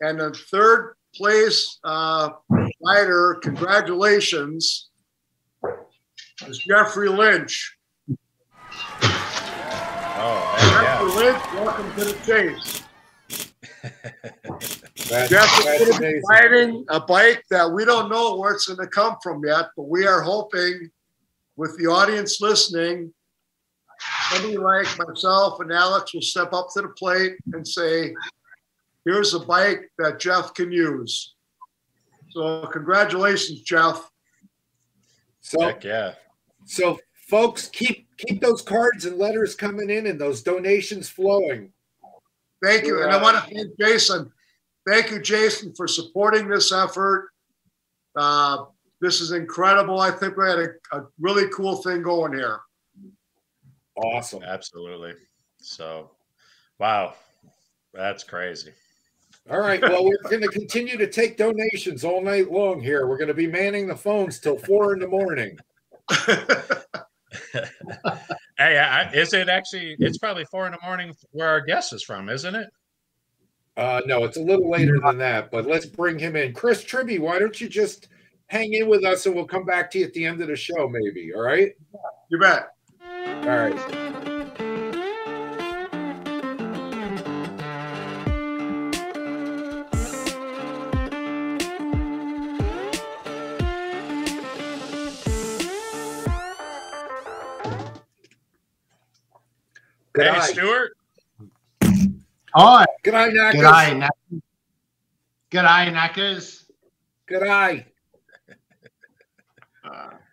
And the third place rider, congratulations, is Jeffrey Lynch. Oh, heck Jeffrey yeah. Lynch, welcome to the chase. That's Jeff's going to be amazing. riding a bike that we don't know where it's going to come from yet, but we are hoping with the audience listening, somebody like myself and Alex will step up to the plate and say, here's a bike that Jeff can use. So congratulations, Jeff. So, Heck yeah. so folks, keep those cards and letters coming in and those donations flowing. Thank you. And I want to thank Jason. Thank you, Jason, for supporting this effort. This is incredible. I think we had a really cool thing going here. Awesome. Absolutely. So, wow. That's crazy. All right. Well, we're going to continue to take donations all night long here. We're going to be manning the phones till 4 a.m. Hey, is it actually? It's probably 4 a.m. where our guest is from, isn't it? No, it's a little later than that, but let's bring him in. Chris Tribbey, why don't you just hang in with us and we'll come back to you at the end of the show, maybe. All right? You bet. All right. Good Hey, eye. Stuart. Hi. Good eye, Knackers. G'day, Knackers. G'day, Knackers. Good eye.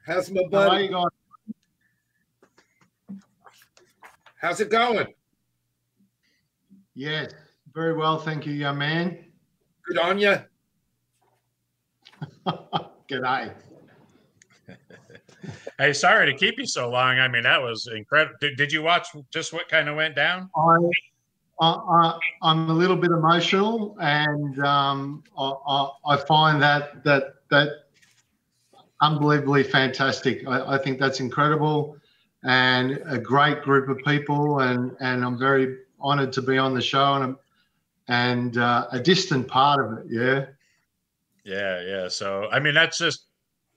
How's my How are buddy? you guys? How's it going? Yes, very well, thank you, young man. Good on you. G'day. Hey, sorry to keep you so long. I mean, that was incredible. Did you watch just what kind of went down? I'm a little bit emotional, and I find that unbelievably fantastic. I think that's incredible, and a great group of people, and I'm very honoured to be on the show, and a distant part of it. Yeah. Yeah. So, I mean, that's just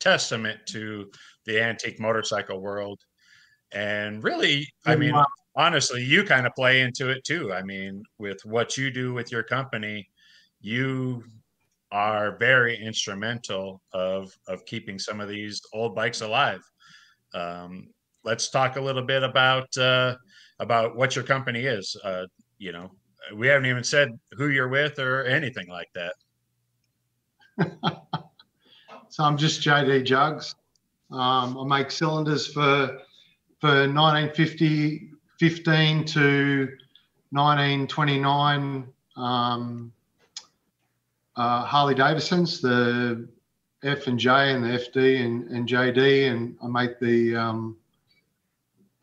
testament to the antique motorcycle world. And really, I mean, honestly, you kind of play into it too. I mean, with what you do with your company, you are very instrumental of keeping some of these old bikes alive. Let's talk a little bit about what your company is. We haven't even said who you're with or anything like that. So I'm just JD Jugs. I make cylinders for 1915 to 1929 Harley Davidsons, the F and J and the FD and JD, and I make the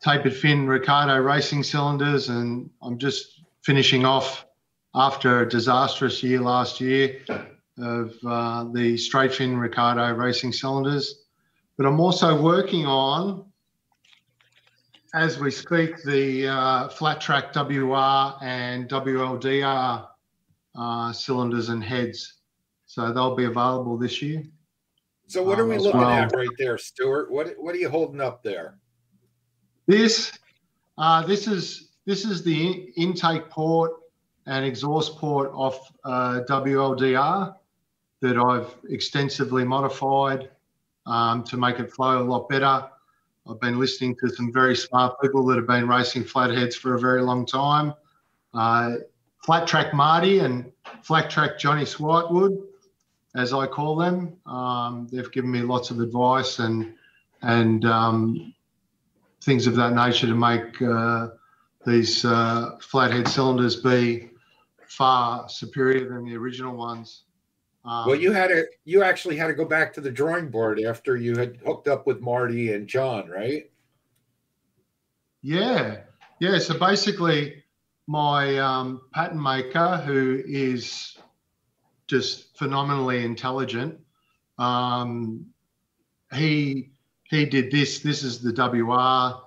tapered fin Ricardo racing cylinders, and I'm just finishing off after a disastrous year last year of the straight fin Ricardo racing cylinders. But I'm also working on, as we speak, the flat track WR and WLDR cylinders and heads. So they'll be available this year. So what are we as looking well. at right there, Stuart? What are you holding up there? This is the intake port and exhaust port off WLDR that I've extensively modified to make it flow a lot better. I've been listening to some very smart people that have been racing flatheads for a very long time. Flat Track Marty and Flat Track Johnny Swartwood, as I call them. They've given me lots of advice and things of that nature to make these flathead cylinders be far superior than the original ones. Well, you actually had to go back to the drawing board after you had hooked up with Marty and John, right? Yeah. So basically, my pattern maker, who is just phenomenally intelligent, he did this. This is the WR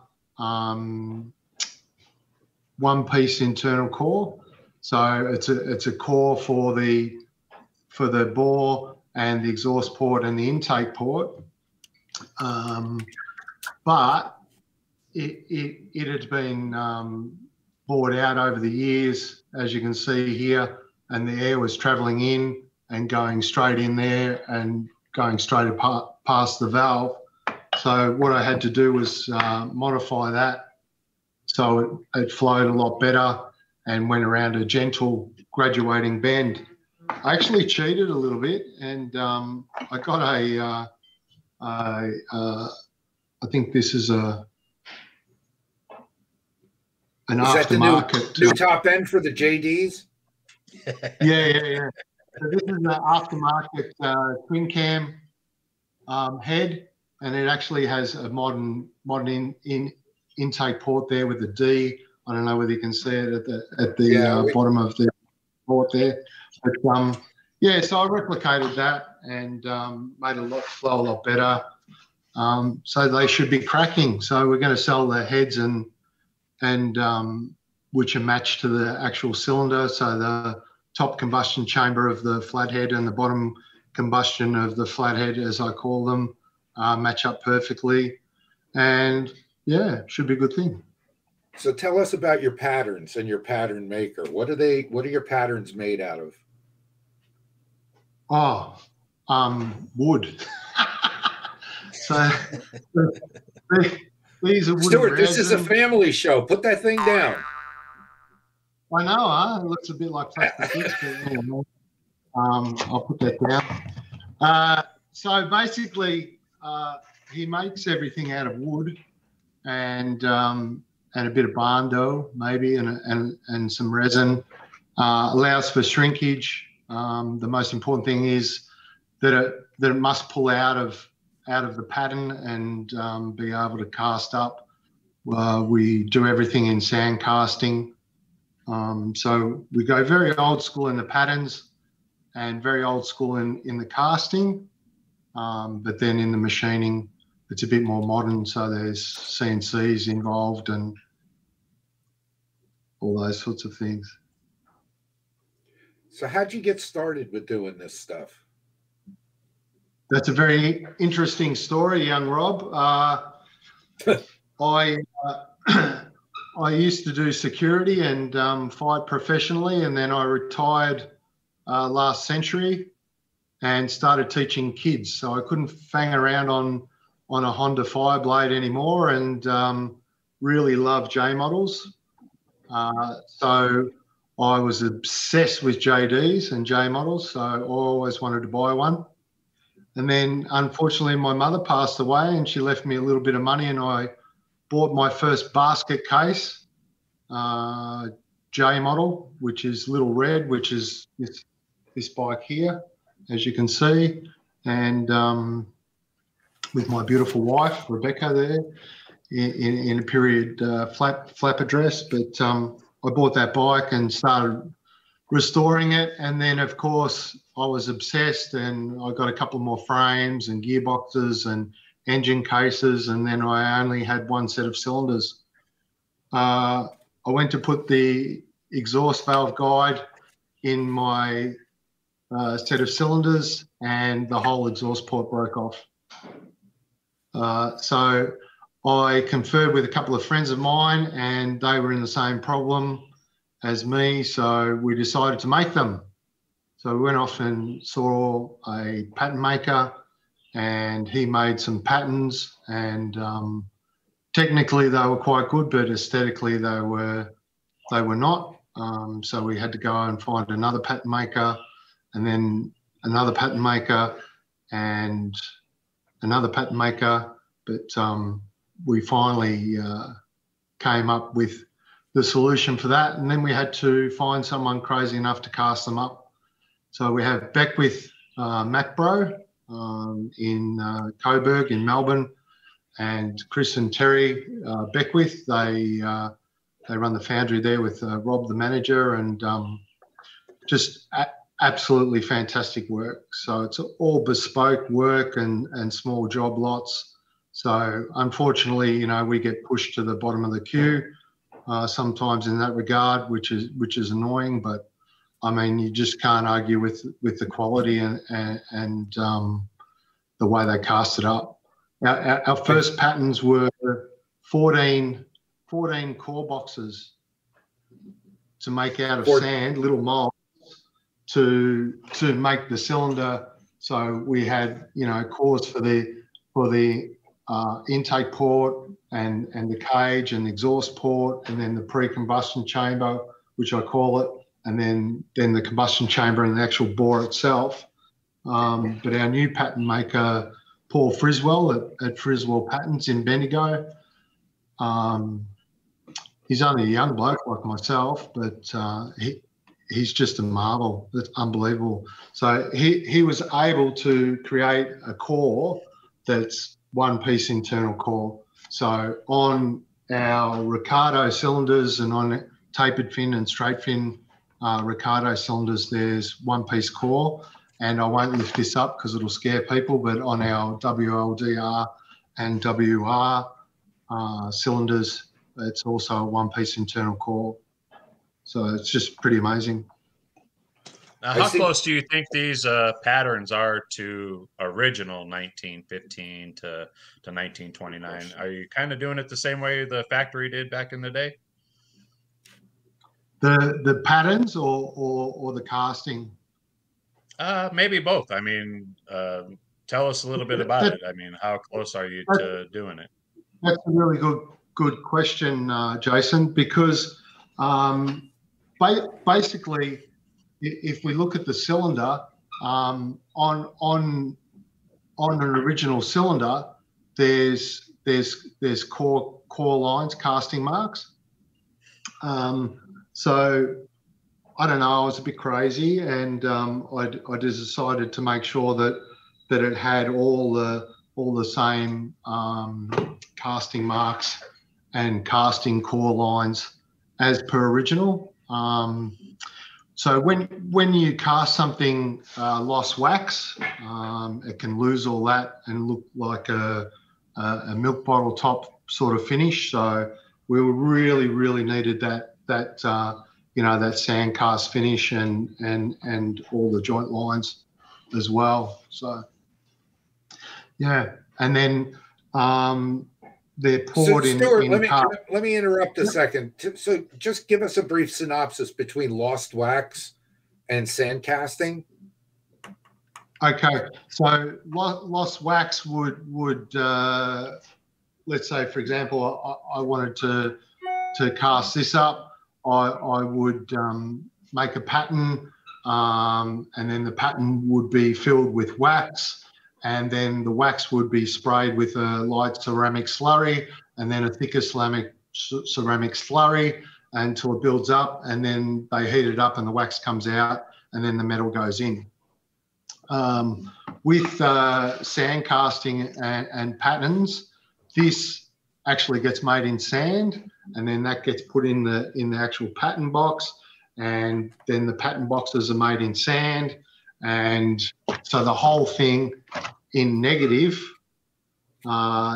one-piece internal core. So it's a core for the bore and the exhaust port and the intake port. But it had been bored out over the years, as you can see here, and the air was travelling in and going straight in there and going straight past the valve. So what I had to do was modify that so it flowed a lot better and went around a gentle graduating bend. I actually cheated a little bit, and I got I think this is an aftermarket. New top end for the JDs? Yeah. So this is an aftermarket twin cam head, and it actually has a modern intake port there with a D. I don't know whether you can see it at the bottom of the port there. But so I replicated that and made it flow a lot better. So they should be cracking. So we're going to sell the heads and which are matched to the actual cylinder. So the top combustion chamber of the flathead and the bottom combustion of the flathead, as I call them, match up perfectly. And yeah, should be a good thing. So tell us about your patterns and your pattern maker. What are your patterns made out of? Wood. So these are wooden Stuart, this resin. is a family show. Put that thing down. I know, huh? It looks a bit like plastic. I'll put that down. So basically, he makes everything out of wood and a bit of barndo maybe and some resin. Allows for shrinkage. The most important thing is that it must pull out of the pattern and be able to cast up. We do everything in sand casting. So we go very old school in the patterns and very old school in the casting. But then in the machining, it's a bit more modern. So there's CNCs involved and all those sorts of things. So how'd you get started with doing this stuff? That's a very interesting story, young Rob. I used to do security and fight professionally, and then I retired last century and started teaching kids. So I couldn't fang around on a Honda Fireblade anymore, and really love J models. So I was obsessed with JDs and J models, so I always wanted to buy one. And then, unfortunately, my mother passed away and she left me a little bit of money, and I bought my first basket case, J model, which is Little Red, which is this bike here, as you can see, and with my beautiful wife, Rebecca, there in a period flapper dress. But I bought that bike and started restoring it, and then of course I was obsessed, and I got a couple more frames and gearboxes and engine cases, and then I only had one set of cylinders. I went to put the exhaust valve guide in my set of cylinders, and the whole exhaust port broke off. So I conferred with a couple of friends of mine, and they were in the same problem as me, so we decided to make them. So we went off and saw a pattern maker, and he made some patterns, and technically they were quite good, but aesthetically they were not. So we had to go and find another pattern maker, and then another pattern maker, and another pattern maker. But we finally came up with the solution for that. And then we had to find someone crazy enough to cast them up. So we have Beckwith Macbro in Coburg in Melbourne, and Chris and Terry Beckwith. They run the foundry there with Rob, the manager, and just absolutely fantastic work. So it's all bespoke work and small job lots. So unfortunately, you know, we get pushed to the bottom of the queue sometimes in that regard, which is annoying. But I mean, you just can't argue with the quality and the way they cast it up. Our first patterns were 14 core boxes to make out of sand, little molds to make the cylinder. So we had, you know, cores for the intake port and the cage and the exhaust port, and then the pre-combustion chamber, which I call it, and then the combustion chamber and the actual bore itself. But our new pattern maker, Paul Friswell at Friswell Patents in Bendigo, he's only a young bloke like myself, but he's just a marvel. It's unbelievable. So he was able to create a core that's one-piece internal core. So on our Ricardo cylinders and on tapered fin and straight fin Ricardo cylinders, there's one-piece core. And I won't lift this up because it'll scare people, but on our WLDR and WR cylinders, it's also a one-piece internal core. So it's just pretty amazing. Now, how close do you think these patterns are to original 1915 to 1929? Are you kind of doing it the same way the factory did back in the day? The patterns or the casting? Maybe both. I mean, tell us a little bit about it. I mean, how close are you to doing it? That's a really good question, Jason, because basically, if we look at the cylinder, on an original cylinder, there's core lines, casting marks. So I don't know, I was a bit crazy, and I just decided to make sure that it had all the same casting marks and casting core lines as per original. So when you cast something lost wax, it can lose all that and look like a milk bottle top sort of finish. So we really needed that you know, that sand cast finish and all the joint lines as well. So yeah, and then they're poured in. Stuart, let me interrupt a second. So just give us a brief synopsis between lost wax and sand casting. Okay, so lost wax would let's say, for example, I wanted to cast this up. I would make a pattern, and then the pattern would be filled with wax, and then the wax would be sprayed with a light ceramic slurry, and then a thicker ceramic slurry until it builds up, and then they heat it up and the wax comes out, and then the metal goes in. With sand casting and patterns, this actually gets made in sand, and then that gets put in the actual pattern box, and then the pattern boxes are made in sand, and so the whole thing in negative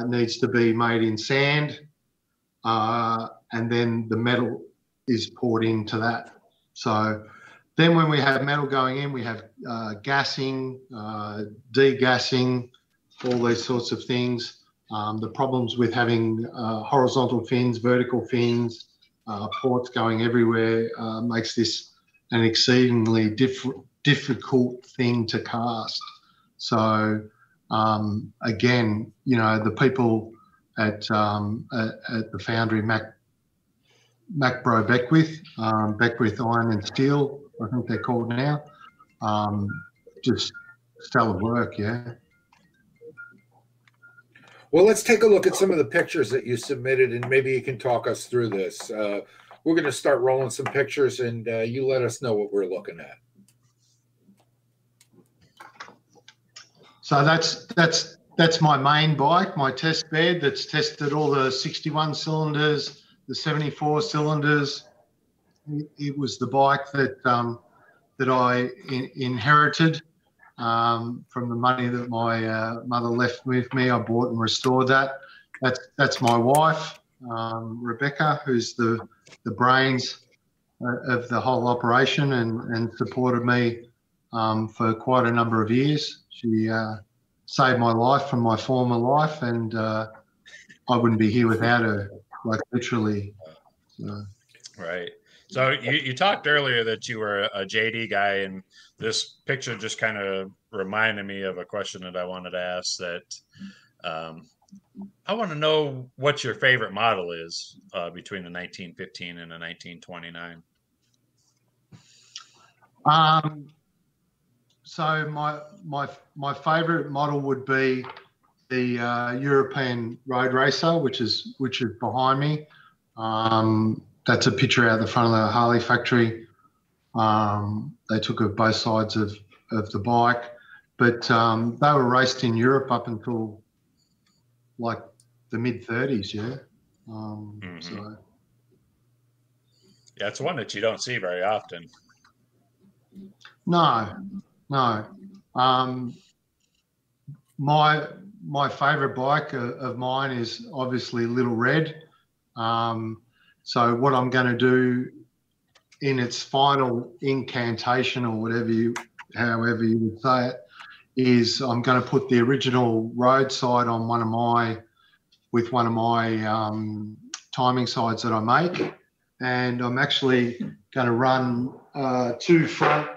needs to be made in sand, and then the metal is poured into that. So then when we have metal going in, we have gassing, degassing, all these sorts of things. The problems with having horizontal fins, vertical fins, ports going everywhere makes this an exceedingly difficult thing to cast. So again, you know, the people at the foundry, Macbro Beckwith, Beckwith Iron and Steel, I think they're called now, just stellar work, yeah. Well, let's take a look at some of the pictures that you submitted, and maybe you can talk us through this. we're going to start rolling some pictures, and you let us know what we're looking at. So that's my main bike, my test bed that's tested all the 61 cylinders, the 74 cylinders. It was the bike that that I inherited from the money that my mother left with me. I bought and restored that. That's my wife, Rebecca, who's the brains of the whole operation and supported me for quite a number of years. She saved my life from my former life, and I wouldn't be here without her, like literally. So. Right. So you talked earlier that you were a JD guy, and this picture just kind of reminded me of a question that I wanted to ask. That I want to know what your favorite model is between the 1915 and the 1929. So my favorite model would be the European Road Racer, which is behind me. That's a picture out the front of the Harley factory. They took of both sides of the bike, but they were raced in Europe up until like the mid-30s, yeah. So yeah, it's one that you don't see very often. No. My favourite bike of mine is obviously Little Red. So what I'm going to do in its final incantation, or however you would say it, is I'm going to put the original roadside on one of my timing sides that I make, and I'm actually going to run 2 front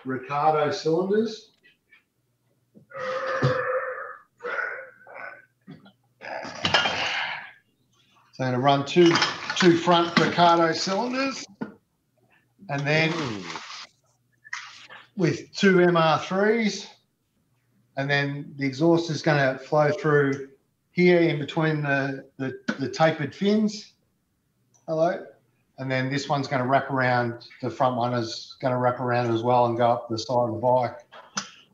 Ricardo cylinders. So I'm going to run two front Ricardo cylinders, and then with 2 MR3s, and then the exhaust is going to flow through here in between the tapered fins. Hello. And then this one's going to wrap around, the front one is going to wrap around as well and go up the side of the bike.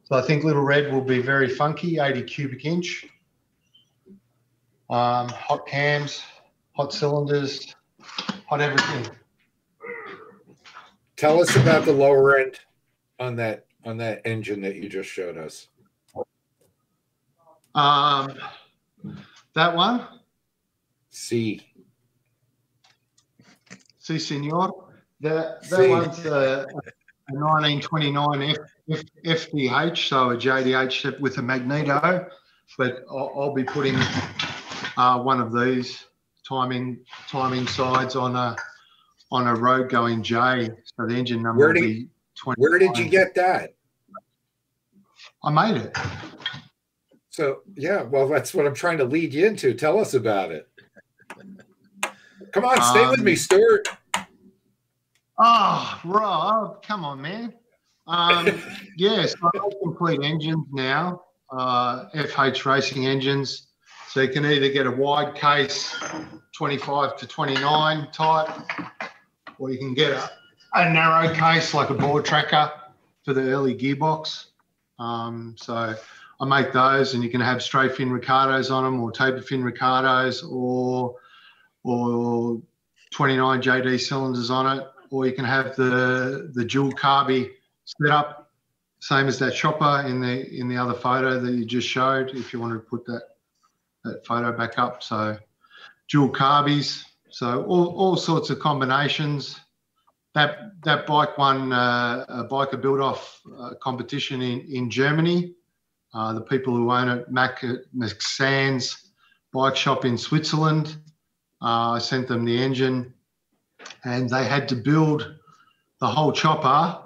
So I think Little Red will be very funky, 80 cubic inch. Hot cams, hot cylinders, hot everything. Tell us about the lower end on that engine that you just showed us. That one? C. Si, senor. That one's a 1929 FDH, so a JDH with a magneto. But I'll be putting one of these timing sides on a road going J. So the engine number will be 20. Where did you get that? I made it. So yeah, well, that's what I'm trying to lead you into. Tell us about it. Come on, stay with me, Stuart. Oh, Rob, come on, man. Yes, I have complete engines now, FH racing engines. So you can either get a wide case 25 to 29 type, or you can get a narrow case like a board tracker for the early gearbox. So I make those, and you can have straight fin Ricardos on them, or tapered fin Ricardos, or 29 JD cylinders on it, or you can have the dual carby set up, same as that chopper in the other photo that you just showed, if you wanted to put that photo back up. So dual carbies, so all sorts of combinations. That bike won a biker build-off competition in Germany. The people who own it, Maxan's bike shop in Switzerland, I sent them the engine, and they had to build the whole chopper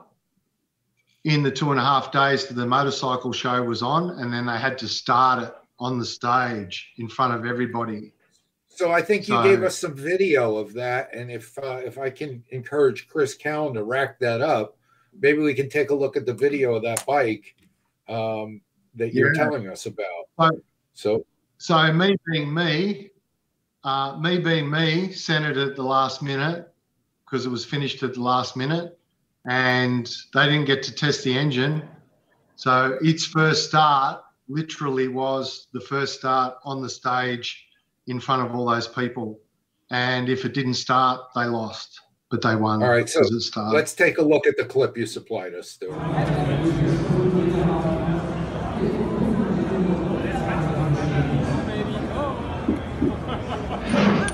in the 2.5 days that the motorcycle show was on, and then they had to start it on the stage in front of everybody. So I think you gave us some video of that, and if I can encourage Chris Cowan to rack that up, maybe we can take a look at the video of that bike that you're telling us about. So me being me, me being me, sent it at the last minute because it was finished at the last minute, and they didn't get to test the engine. So its first start literally was the first start on the stage in front of all those people. And if it didn't start, they lost, but they won. All right, so it started. Let's take a look at the clip you supplied us, Stuart.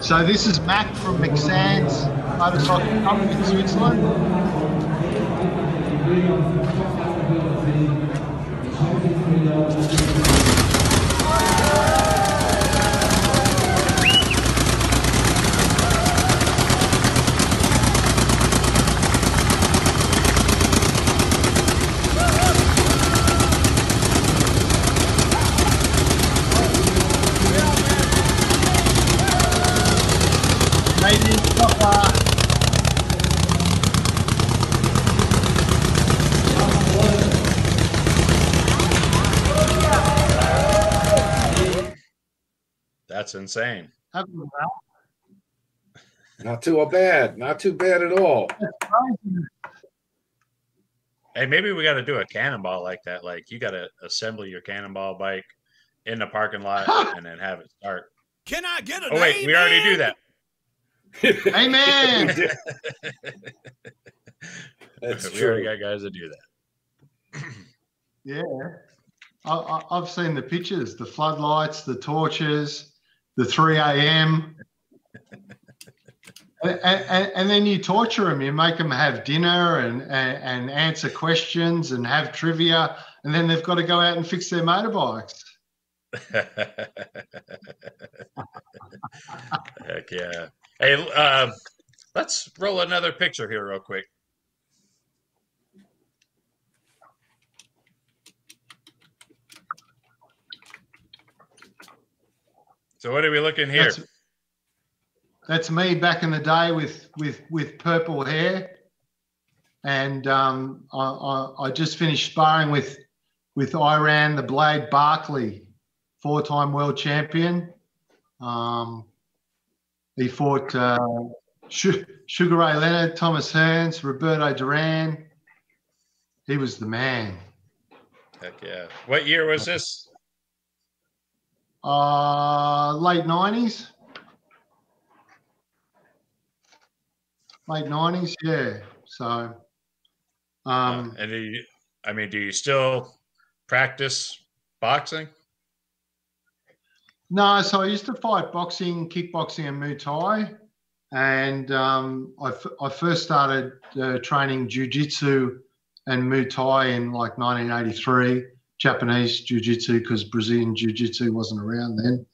So this is Mac from McSands Motorcycle Company in Switzerland. That's insane. Not too bad. Not too bad at all. Hey, maybe we got to do a cannonball like that. Like you got to assemble your cannonball bike in the parking lot and then have it start. Can I get an Oh wait, amen? we already do that. Amen. That's We true. already got guys that do that. Yeah. I've seen the pictures, the floodlights, the torches, the 3 a.m. and then you torture them. You make them have dinner and answer questions and have trivia, and then they've got to go out and fix their motorbikes. Heck yeah. Hey, let's roll another picture here real quick. So what are we looking here? That's me back in the day with purple hair, and I just finished sparring with Iran the Blade Barkley, 4-time world champion. He fought Sugar Ray Leonard, Thomas Hearns, Roberto Duran. He was the man. Heck yeah. What year was this? Late 90s. Late 90s, yeah. So, And do you still practice boxing? no, so I used to fight boxing, kickboxing, and Muay Thai. And I first started training jiu-jitsu and Muay Thai in like 1983, Japanese jiu-jitsu because Brazilian jiu-jitsu wasn't around then.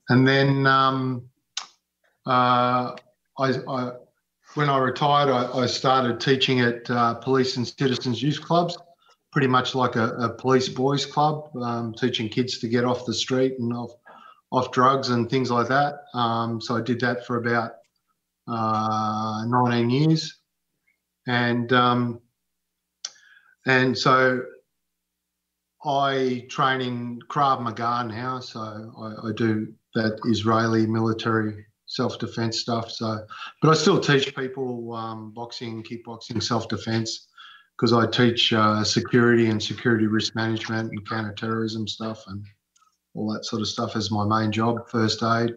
And then when I retired, I started teaching at police and citizens youth clubs, pretty much like a police boys club, teaching kids to get off the street and off drugs and things like that. So I did that for about 19 years. And so I train in Krav Maga now. So I do that Israeli military self-defense stuff. So, but I still teach people boxing, kickboxing, self-defense, because I teach security and security risk management and counter-terrorism stuff and all that sort of stuff as my main job, first aid.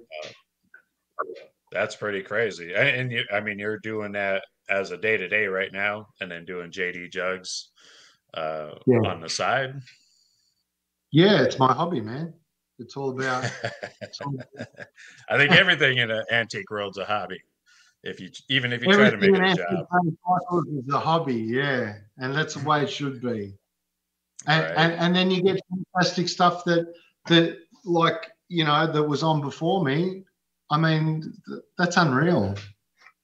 That's pretty crazy. And you're doing that as a day-to-day right now, and then doing JD Jugs on the side. Yeah, it's my hobby, man. It's all about. I think everything in an antique world's a hobby. Even if you try to make it a job, it's a hobby, yeah, and that's the way it should be. And, Right. and then you get fantastic stuff that like that was on before me. I mean, that's unreal.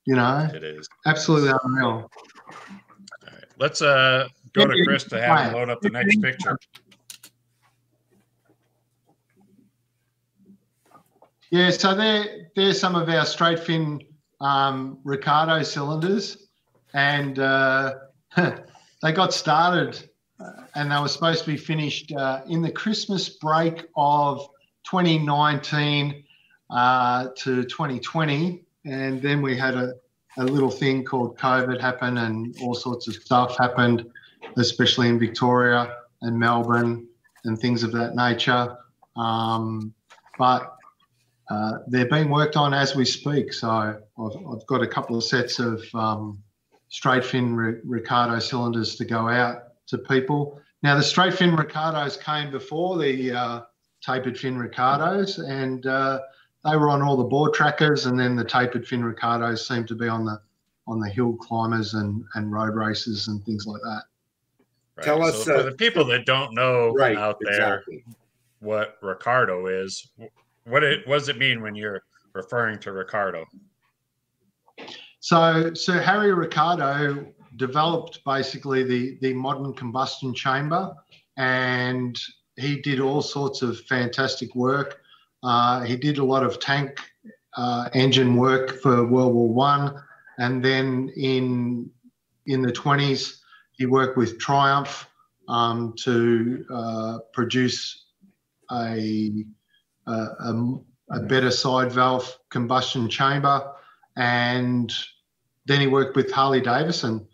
it is Absolutely unreal. All right. Let's go to Chris to have him load up the next picture. Yeah, so there's some of our straight fin Ricardo cylinders, and they got started and they were supposed to be finished in the Christmas break of 2019. to 2020, and then we had a little thing called COVID happen, and all sorts of stuff happened, especially in Victoria and Melbourne and things of that nature. But they're being worked on as we speak. So I've got a couple of sets of straight fin Ricardo cylinders to go out to people. Now, the straight fin Ricardos came before the tapered fin Ricardos, and they were on all the board trackers, and then the tapered fin Ricardos seemed to be on the hill climbers and road races and things like that. Right. Tell us, for the people that don't know out there exactly what Ricardo is, what does it mean when you're referring to Ricardo? So Harry Ricardo developed basically the modern combustion chamber, and he did all sorts of fantastic work. He did a lot of tank engine work for World War One, and then in the 20s, he worked with Triumph to produce a better side valve combustion chamber, and then he worked with Harley Davidson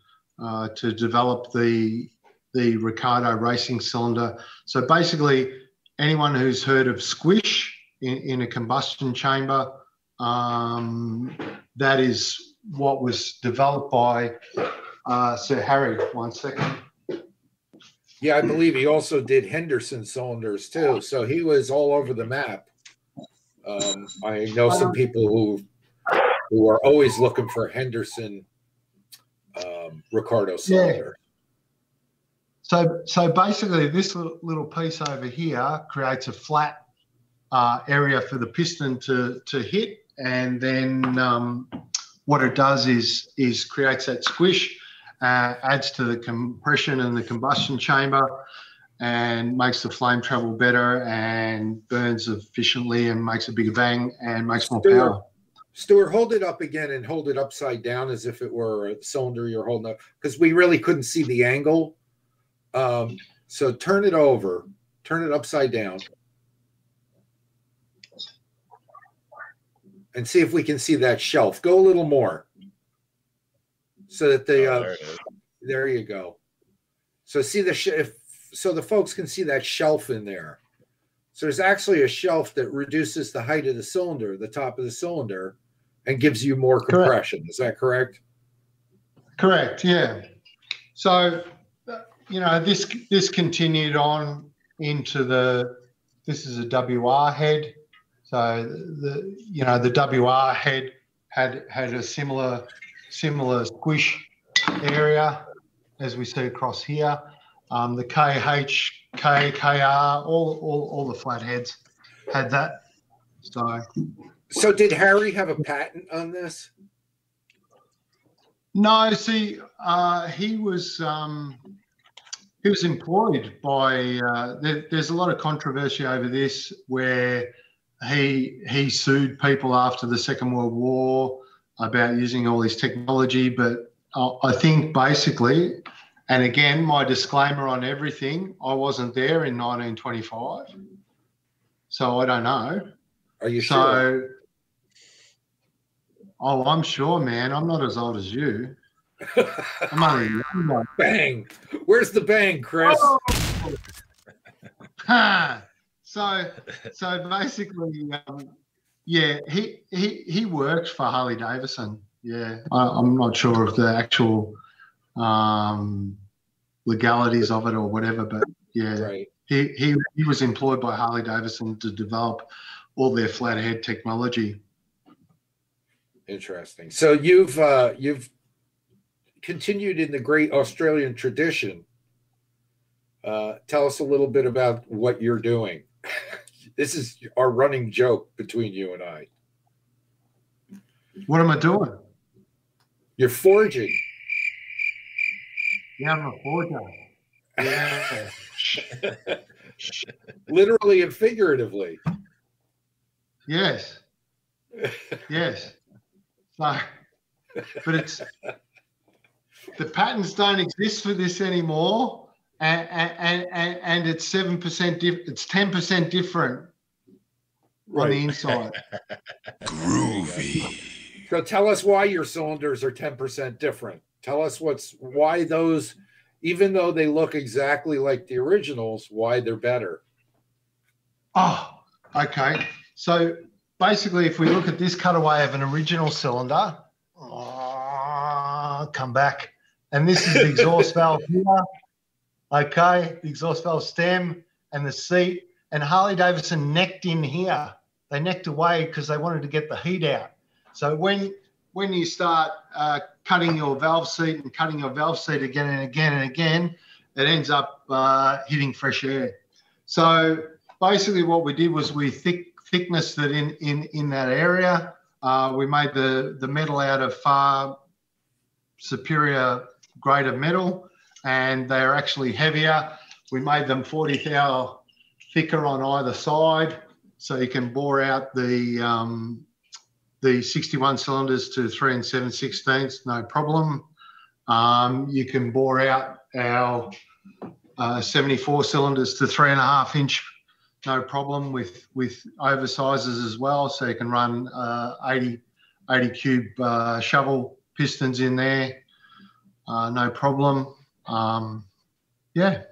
to develop the Ricardo racing cylinder. So basically, anyone who's heard of squish in a combustion chamber, that is what was developed by Sir Harry. 1 second. Yeah, I believe he also did Henderson cylinders too. So he was all over the map. I know some people who are always looking for Henderson Ricardo cylinder. Yeah. So basically, this little piece over here creates a flat area for the piston to hit, and then what it does is creates that squish, adds to the compression in the combustion chamber, and makes the flame travel better and burns efficiently and makes a bigger bang and makes more power. Stuart, hold it up again and hold it upside down as if it were a cylinder you're holding up, because we really couldn't see the angle. So turn it over, turn it upside down, and see if we can see that shelf. Go a little more, so that there you go. So see so the folks can see that shelf in there. So there's actually a shelf that reduces the height of the cylinder, the top of the cylinder, and gives you more compression. Correct. Is that correct? Correct. Yeah. So, this continued on into this is a WR head. So the WR head had a similar squish area as we see across here. The KH, KR, all the flatheads had that. So did Harry have a patent on this? No, see, he was employed by. There's a lot of controversy over this, where he sued people after the Second World War about using all this technology. But I think basically, and again, my disclaimer on everything, I wasn't there in 1925, so I don't know. Are you sure? I'm sure, man. I'm not as old as you. I'm only young. Bang! Where's the bang, Chris? Oh! So basically, he worked for Harley Davidson. Yeah, I'm not sure of the actual legalities of it or whatever, but yeah, right. He was employed by Harley Davidson to develop all their flathead technology. Interesting. So you've continued in the great Australian tradition. Tell us a little bit about what you're doing. This is our running joke between you and I. What am I doing? You're forging. Yeah, I'm a forger. Yeah. Literally and figuratively. Yes. Yes. So, but the patents don't exist for this anymore, and it's 7%. It's 10% different. on the inside. Groovy. So tell us why your cylinders are 10% different. Tell us why those, even though they look exactly like the originals, why they're better. Oh, okay. So basically, if we look at this cutaway of an original cylinder, come back, and this is the exhaust valve here. Okay, the exhaust valve stem and the seat, and Harley Davidson necked in here. They necked away because they wanted to get the heat out. So when you start cutting your valve seat and cutting your valve seat again and again and again, it ends up hitting fresh air. So basically what we did was we thicknessed it in that area. We made the metal out of far superior grade of metal, and they are actually heavier. We made them 40 thou thicker on either side, so you can bore out the 61 cylinders to 3 7/16, no problem. You can bore out our 74 cylinders to 3.5 inch, no problem, with oversizes as well. So you can run 80 cube shovel pistons in there, no problem. Yeah,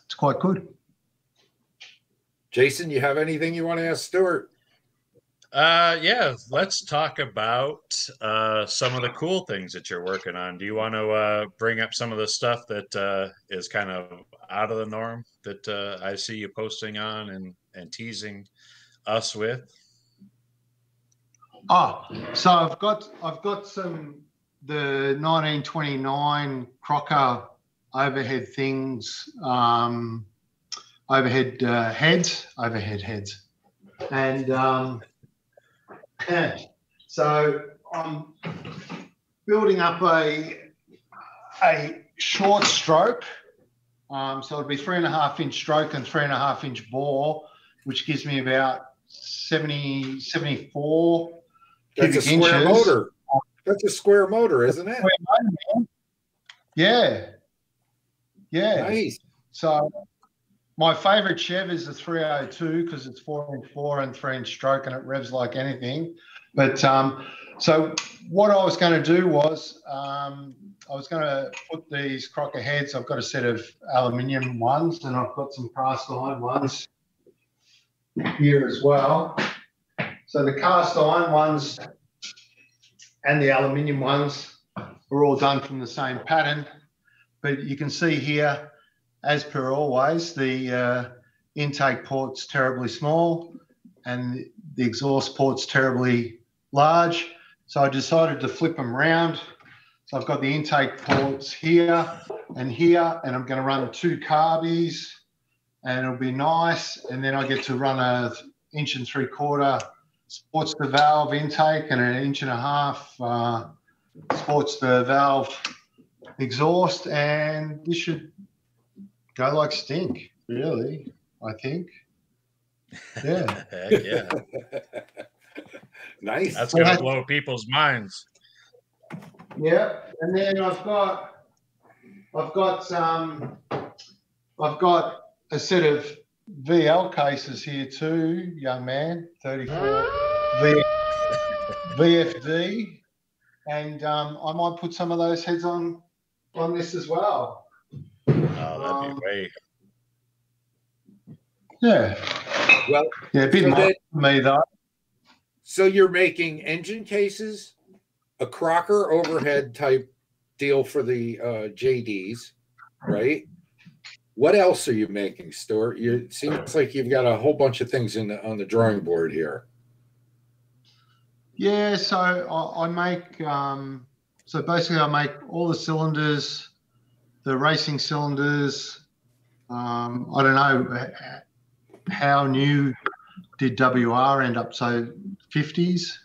it's quite good. Jason, you have anything you want to ask Stuart? Yeah, let's talk about some of the cool things that you're working on. Do you want to bring up some of the stuff that is kind of out of the norm that I see you posting on and teasing us with? Oh, so I've got the 1929 Crocker overhead things, overhead heads, and so I'm building up a short stroke. So it'll be 3.5 inch stroke and 3.5 inch bore, which gives me about 74 That's a square inches. motor. That's a square motor, isn't it? Yeah. Nice. So my favorite Chev is the 302 because it's 4-inch and 3-inch stroke and it revs like anything. But so what I was going to do was I was going to put these Crocker heads. I've got a set of aluminium ones and I've got some cast iron ones here as well. So the cast iron ones and the aluminium ones are all done from the same pattern. But you can see here, as per always, the intake port's terribly small and the exhaust port's terribly large. So I decided to flip them around. So I've got the intake ports here, and I'm going to run 2 carbies, and it'll be nice. And then I get to run a 1.75 inch sports the valve intake and an 1.5 inch sports the valve exhaust, and this should go like stink, really, I think. Yeah. Heck yeah. Nice. That's going to blow people's minds. Yeah, and then I've got a set of VL cases here too, young man, 34 VFD, and I might put some of those heads on this as well. Oh, that'd be great. Yeah. Well, yeah, a bit more for me though. So you're making engine cases, a Crocker overhead type deal for the JDs, right? What else are you making, Stuart? It seems like you've got a whole bunch of things on the drawing board here. Yeah, so I make so basically I make all the cylinders, the racing cylinders. I don't know how new did WR end up, so 50s.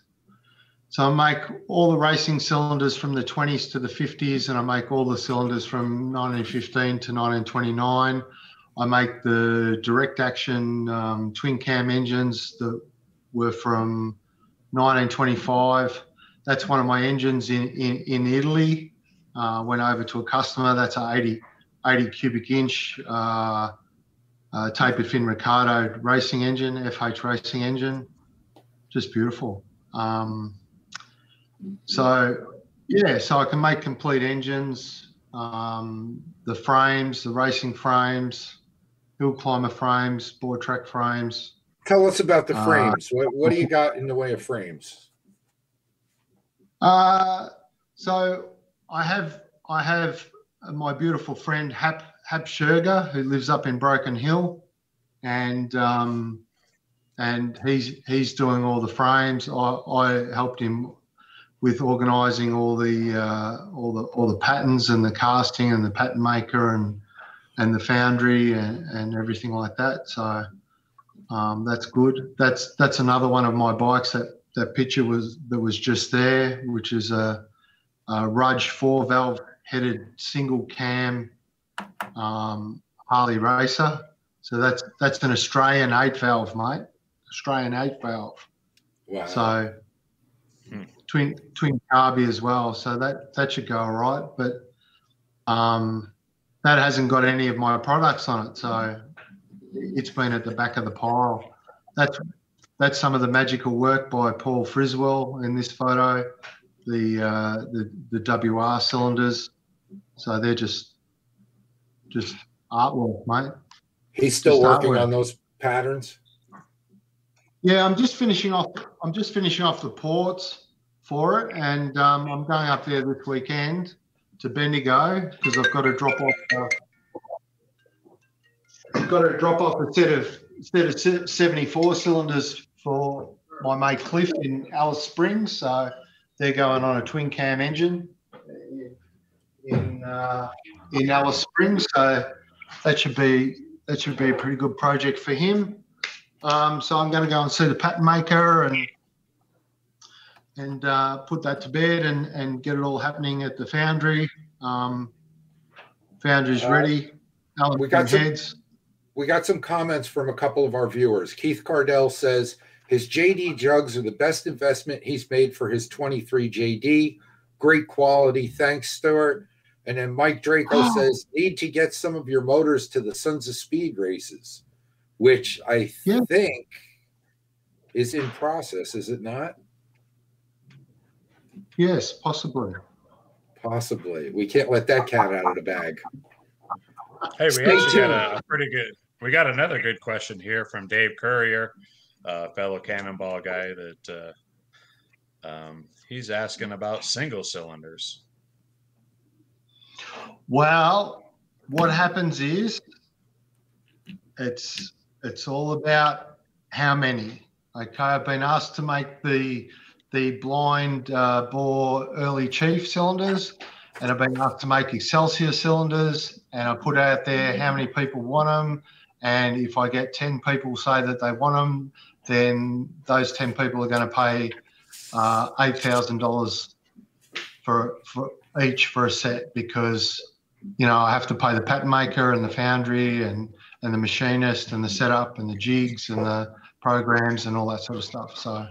So I make all the racing cylinders from the 20s to the 50s, and I make all the cylinders from 1915 to 1929. I make the direct action twin cam engines that were from 1925. That's one of my engines in Italy. Went over to a customer. That's an 80 cubic inch tapered fin Ricardo racing engine, FH racing engine, just beautiful. So I can make complete engines, the frames, the racing frames, hill climber frames, board track frames. Tell us about the frames. What do you got in the way of frames? So I have my beautiful friend Hap Sherger, who lives up in Broken Hill, and he's doing all the frames. I helped him with organising all the patterns and the casting and the pattern maker and the foundry and everything like that. So that's good. That's another one of my bikes that picture that was just there, which is a Rudge 4-valve headed single cam Harley racer. So that's an Australian 8-valve, mate. Australian 8-valve. Wow. So twin carby as well. So that should go all right. But that hasn't got any of my products on it. So it's been at the back of the pile. That's some of the magical work by Paul Friswell in this photo. The WR cylinders. So they're just artwork, mate. He's still working on those patterns. Yeah, I'm just finishing off the ports for it, and I'm going up there this weekend to Bendigo because I've got to drop off a set of 74 cylinders for my mate Cliff in Alice Springs. So they're going on a twin cam engine in Alice Springs. So that should be a pretty good project for him. So I'm going to go and see the pattern maker and put that to bed and get it all happening at the foundry. Foundry's ready. We got some comments from a couple of our viewers. Keith Cardell says his JD jugs are the best investment he's made for his 23 JD. Great quality. Thanks, Stuart. And then Mike Draco says, need to get some of your motors to the Sons of Speed races, which I think is in process, is it not? Yes, possibly. Possibly. We can't let that cat out of the bag. Hey, we actually got we got another good question here from Dave Courier, fellow Cannonball guy that he's asking about single cylinders. Well, what happens is it's all about how many. Okay, I've been asked to make the blind bore early chief cylinders, and I've been asked to make Excelsior cylinders, and I put out there how many people want them, and if I get 10 people say that they want them, then those 10 people are going to pay $8,000 for each for a set, because I have to pay the pattern maker and the foundry and the machinist and the setup and the jigs and the programs and all that sort of stuff. So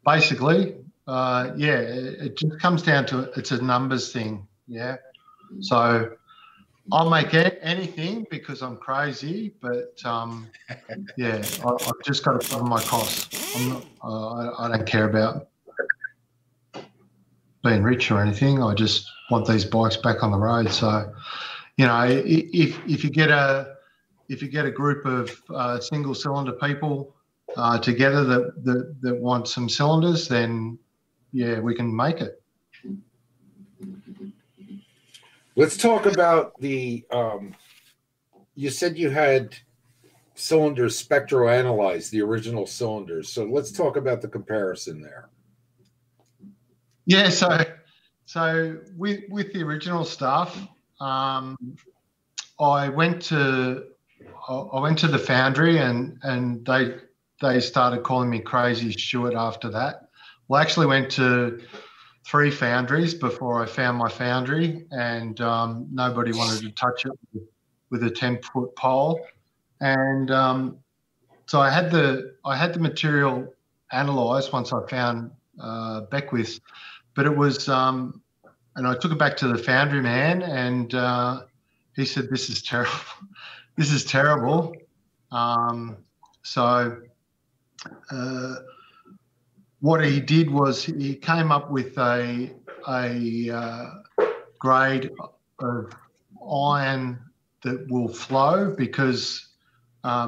basically, it just comes down to it's a numbers thing. Yeah. So I'll make anything because I'm crazy, but I've just got to cover my costs. I don't care about being rich or anything. I just want these bikes back on the road. So, if you get a group of single cylinder people together that want some cylinders, then we can make it. Let's talk about the. You said you had cylinders spectroanalyzed, the original cylinders. So let's talk about the comparison there. Yeah, so with the original stuff, I went to the foundry and they started calling me Crazy Stuart after that. Well, I actually went to 3 foundries before I found my foundry, and nobody wanted to touch it with a 10-foot pole. And so I had the material analysed once I found Beckwith's. But it was, and I took it back to the foundry man, and he said, "This is terrible. This is terrible." So what he did was he came up with a grade of iron that will flow, because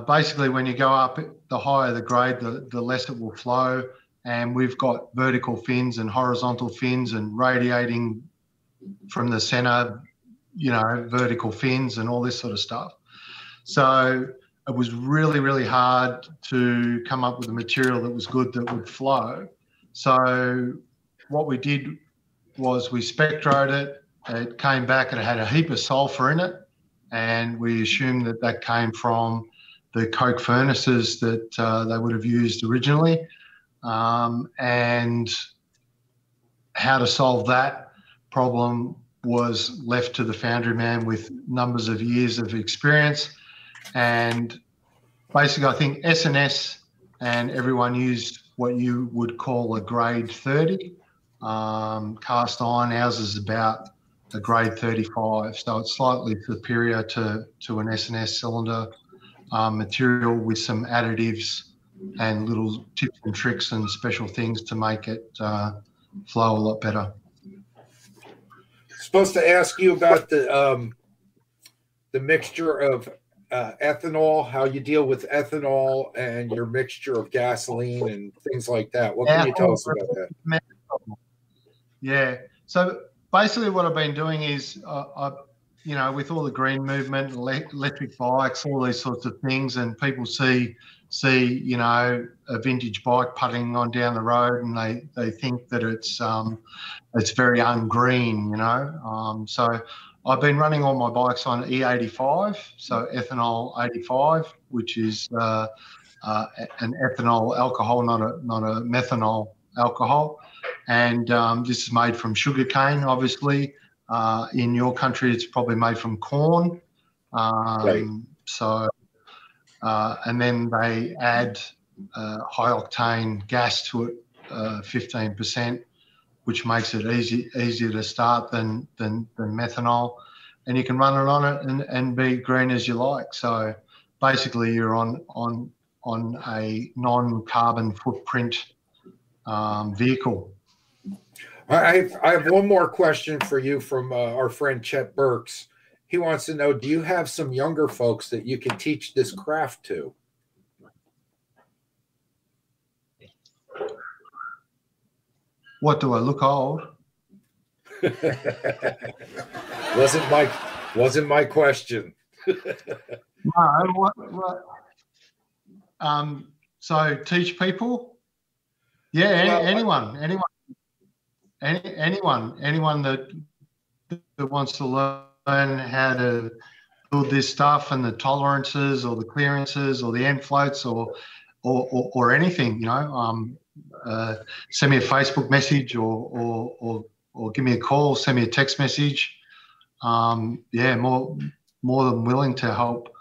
basically when you go up, the higher the grade, the less it will flow. And we've got vertical fins and horizontal fins and radiating from the center, vertical fins and all this sort of stuff. So it was really, really hard to come up with a material that was good, that would flow. So what we did was we spectroed it. It came back and it had a heap of sulfur in it. And we assumed that came from the coke furnaces that they would have used originally. And how to solve that problem was left to the foundry man with numbers of years of experience. And basically, I think S&S and everyone used what you would call a grade 30. Cast iron, ours is about a grade 35. So it's slightly superior to an S&S cylinder material, with some additives and little tips and tricks and special things to make it flow a lot better. Supposed to ask you about the mixture of ethanol, how you deal with ethanol and your mixture of gasoline and things like that. What can you tell us about that? Yeah. So basically what I've been doing is, with all the green movement, electric bikes, all these sorts of things, and people see a vintage bike putting on down the road, and they think that it's very ungreen, So I've been running all my bikes on E85, so ethanol 85, which is an ethanol alcohol, not a methanol alcohol. And this is made from sugarcane, obviously. In your country, it's probably made from corn. Right. So, and then they add high octane gas to it, 15%, which makes it easier to start than methanol. And you can run it on it and be green as you like. So basically, you're on a non-carbon footprint vehicle. I have one more question for you from our friend Chet Burks. He wants to know, do you have some younger folks that you can teach this craft to? What, do I look old? wasn't my question. No, what? So teach people? Yeah, well, anyone that wants to learn how to build this stuff, and the tolerances or the clearances or the end floats or anything, send me a Facebook message or give me a call, send me a text message. More than willing to help.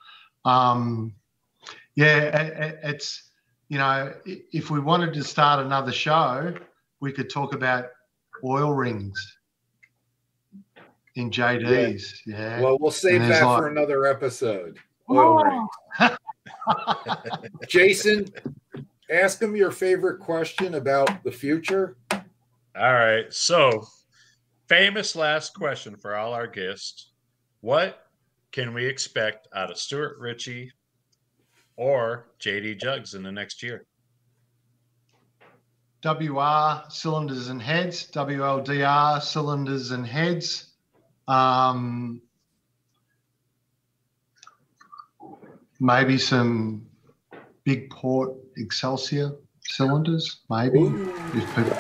It's, if we wanted to start another show, we could talk about oil rings in JD's. Yeah. Well, we'll save that for another episode. Oil rings. Jason, ask him your favorite question about the future. All right. So, famous last question for all our guests. What can we expect out of Stuart Ritchie or JD Jugs in the next year? WR cylinders and heads, WLDR cylinders and heads. Maybe some big port Excelsior cylinders, maybe. If people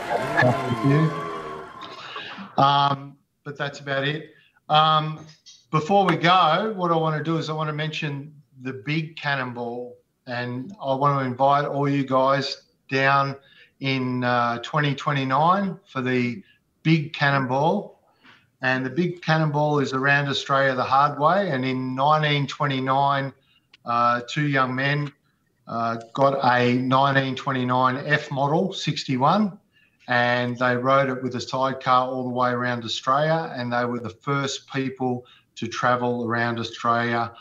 but that's about it. Before we go, what I want to do is I want to mention the big Cannonball, and I want to invite all you guys down in 2029 for the big Cannonball. And the big Cannonball is around Australia the hard way. And in 1929, two young men got a 1929 F model 61, and they rode it with a sidecar all the way around Australia. And they were the first people to travel around Australia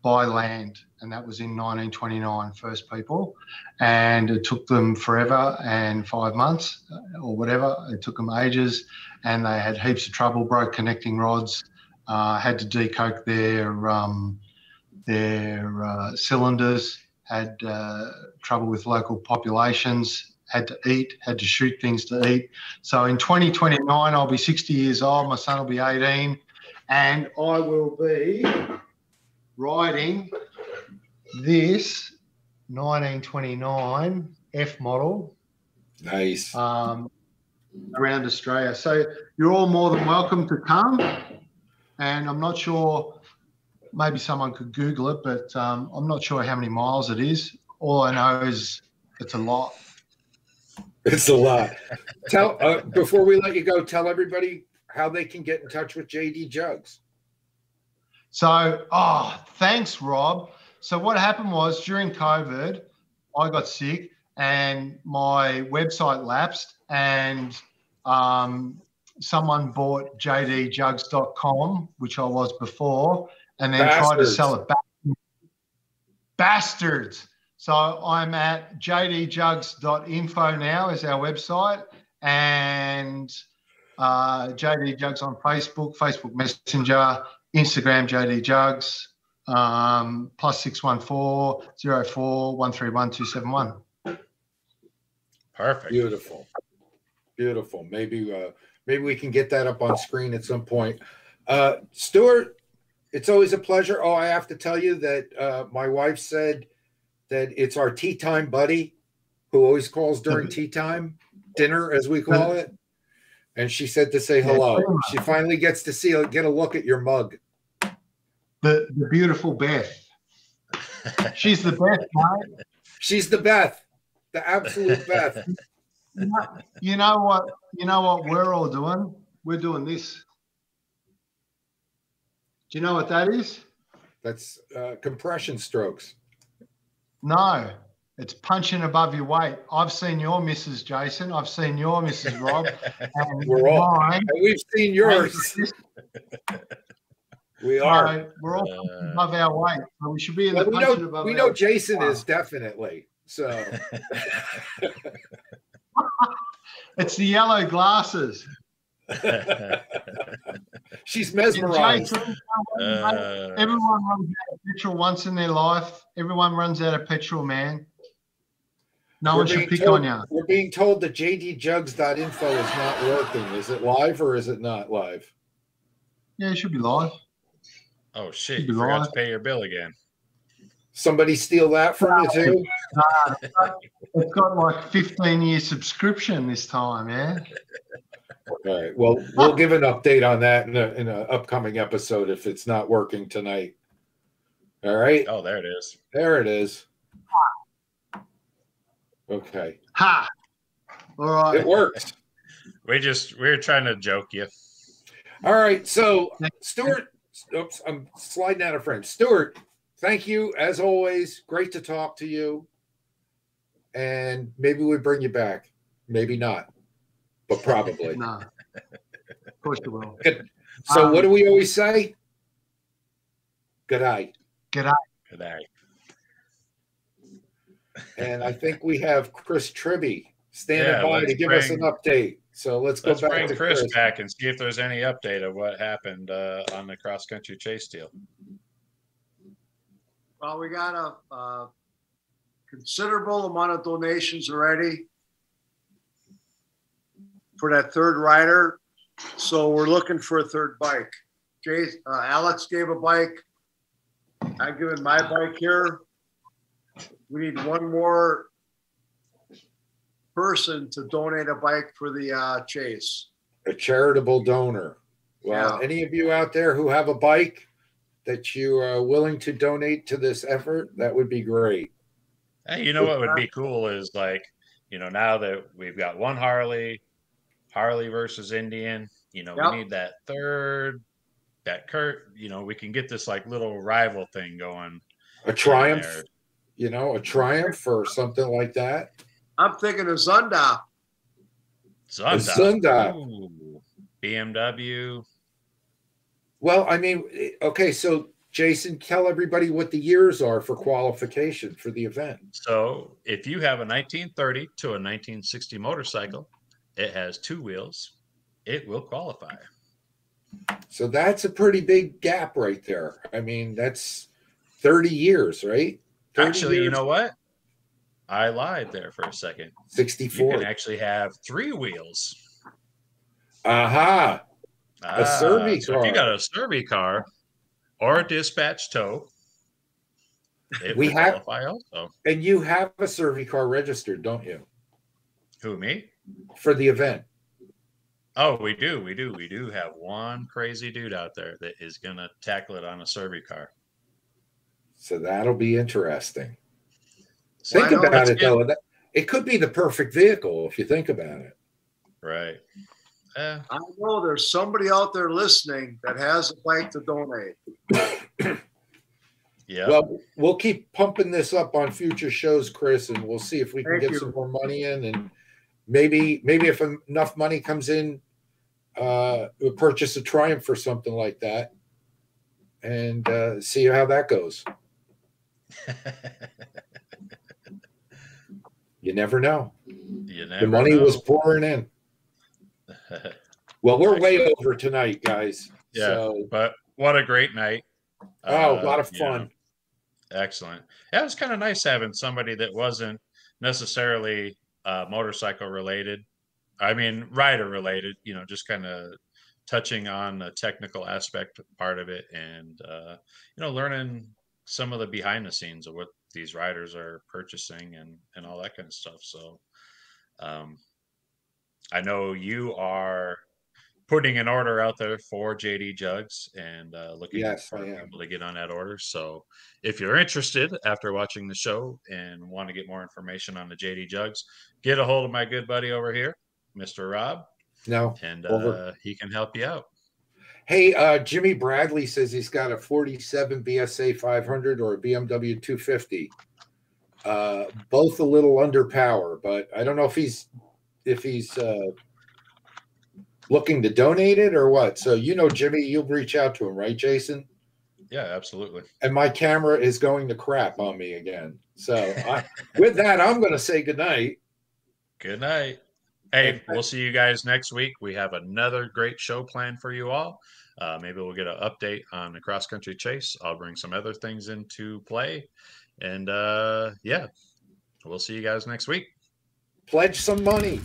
by land. And that was in 1929, first people. And it took them forever and 5 months or whatever. It took them ages. And they had heaps of trouble, broke connecting rods, had to decoke their cylinders, had trouble with local populations, had to eat, had to shoot things to eat. So in 2029, I'll be 60 years old. My son will be 18. And I will be riding this 1929 F model. Nice. Around Australia. So you're all more than welcome to come. And I'm not sure, maybe someone could Google it, but I'm not sure how many miles it is. All I know is it's a lot. It's a lot. Tell before we let you go, tell everybody how they can get in touch with JD Jugs. So, thanks, Rob. So what happened was during COVID, I got sick and my website lapsed, and someone bought jdjugs.com, which I was before, and then tried to sell it back. Bastards. So I'm at jdjugs.info now is our website, and JD Jugs on Facebook, Facebook Messenger, Instagram JD Jugs, +614 04 131 271. Perfect. Beautiful. Maybe we can get that up on screen at some point. Stuart, it's always a pleasure. Oh, I have to tell you that my wife said that it's our tea time buddy who always calls during tea time, dinner as we call it. And she said to say hello. She finally gets to get a look at your mug. The beautiful Beth. She's the Beth, mate. She's the Beth, the absolute Beth. You know what we're all doing? We're doing this. Do you know what that is? That's compression strokes. No, it's punching above your weight. I've seen your Mrs. Jason. I've seen your Mrs. Rob. And we've seen yours. We are. We're all above our weight. So we should be in the punching above. We know Jason is definitely. So it's the yellow glasses. She's mesmerized. Everyone runs out of petrol once in their life. Everyone runs out of petrol, man. No one should pick on you. We're being told that jdjugs.info is not working. Is it live or is it not live? Yeah, it should be live. Oh, shit. You forgot to pay your bill again. Somebody steal that from you, too? It's got like 15-year subscription this time, yeah? All right. Well, we'll give an update on that in an upcoming episode if it's not working tonight. All right. Oh, there it is. There it is. Okay. Ha! All right. It works. We're trying to joke you. All right. So, Stuart, oops, I'm sliding out of frame. Stuart, thank you as always. Great to talk to you. And maybe we bring you back. Maybe not. But probably. No. Of course you will. Good. So what do we always say? Good eye. Good eye. Good eye. And I think we have Chris Tribbey standing by to give us an update. So let's go back to Chris back and see if there's any update of what happened on the cross-country chase deal. Well, we got a considerable amount of donations already for that third rider. So we're looking for a third bike. Alex gave a bike. I've given my bike here. We need one more person to donate a bike for the chase. A charitable donor. Well, any of you out there who have a bike that you are willing to donate to this effort, that would be great. Hey, you know what would be cool is now that we've got one Harley versus Indian, we need that third, that Kurt, we can get this like little rival thing going. A Triumph, a Triumph or something like that. I'm thinking of Zunda. Zunda. Ooh, BMW. Well, I mean, okay, so Jason, tell everybody what the years are for qualification for the event. So if you have a 1930 to a 1960 motorcycle, it has 2 wheels, it will qualify. So that's a pretty big gap right there. I mean, that's 30 years, right? 30 Actually, years. you know what? I lied there for a second. 64. You can actually have 3 wheels. Aha. A Survey so car. if you got a Survey car or a dispatch tow, it will qualify also. And you have a Survey car registered, don't you? Who, me? For the event. Oh, we do. We do have one crazy dude out there that is going to tackle it on a Survey car. So that'll be interesting. Think about it, though. It could be the perfect vehicle if you think about it. Right. I know there's somebody out there listening that has a bike to donate. Yeah. Well, we'll keep pumping this up on future shows, Chris, and we'll see if we can get some more money in, and maybe if enough money comes in, we'll purchase a Triumph or something like that, and see how that goes. You never know. The money was pouring in. Well, we're way over tonight, guys. Yeah, so, but what a great night. Oh, a lot of fun. Excellent. Yeah, it was kind of nice having somebody that wasn't necessarily motorcycle related. I mean, rider related, just kind of touching on the technical aspect part of it, and, learning some of the behind the scenes of what these riders are purchasing and all that kind of stuff. So I know you are putting an order out there for JD Jugs and looking for people to get on that order. So if you're interested after watching the show and want to get more information on the JD Jugs, get a hold of my good buddy over here, Mr. Rob. And he can help you out. Hey, Jimmy Bradley says he's got a 47 BSA 500 or a BMW 250. Both a little under power, but I don't know if he's looking to donate it or what. So, Jimmy, you'll reach out to him, right, Jason? Yeah, absolutely. And my camera is going to crap on me again. So with that, I'm going to say goodnight. Good night. Hey, we'll see you guys next week. We have another great show planned for you all. Maybe we'll get an update on the cross-country chase. I'll bring some other things into play. And, we'll see you guys next week. Pledge some money.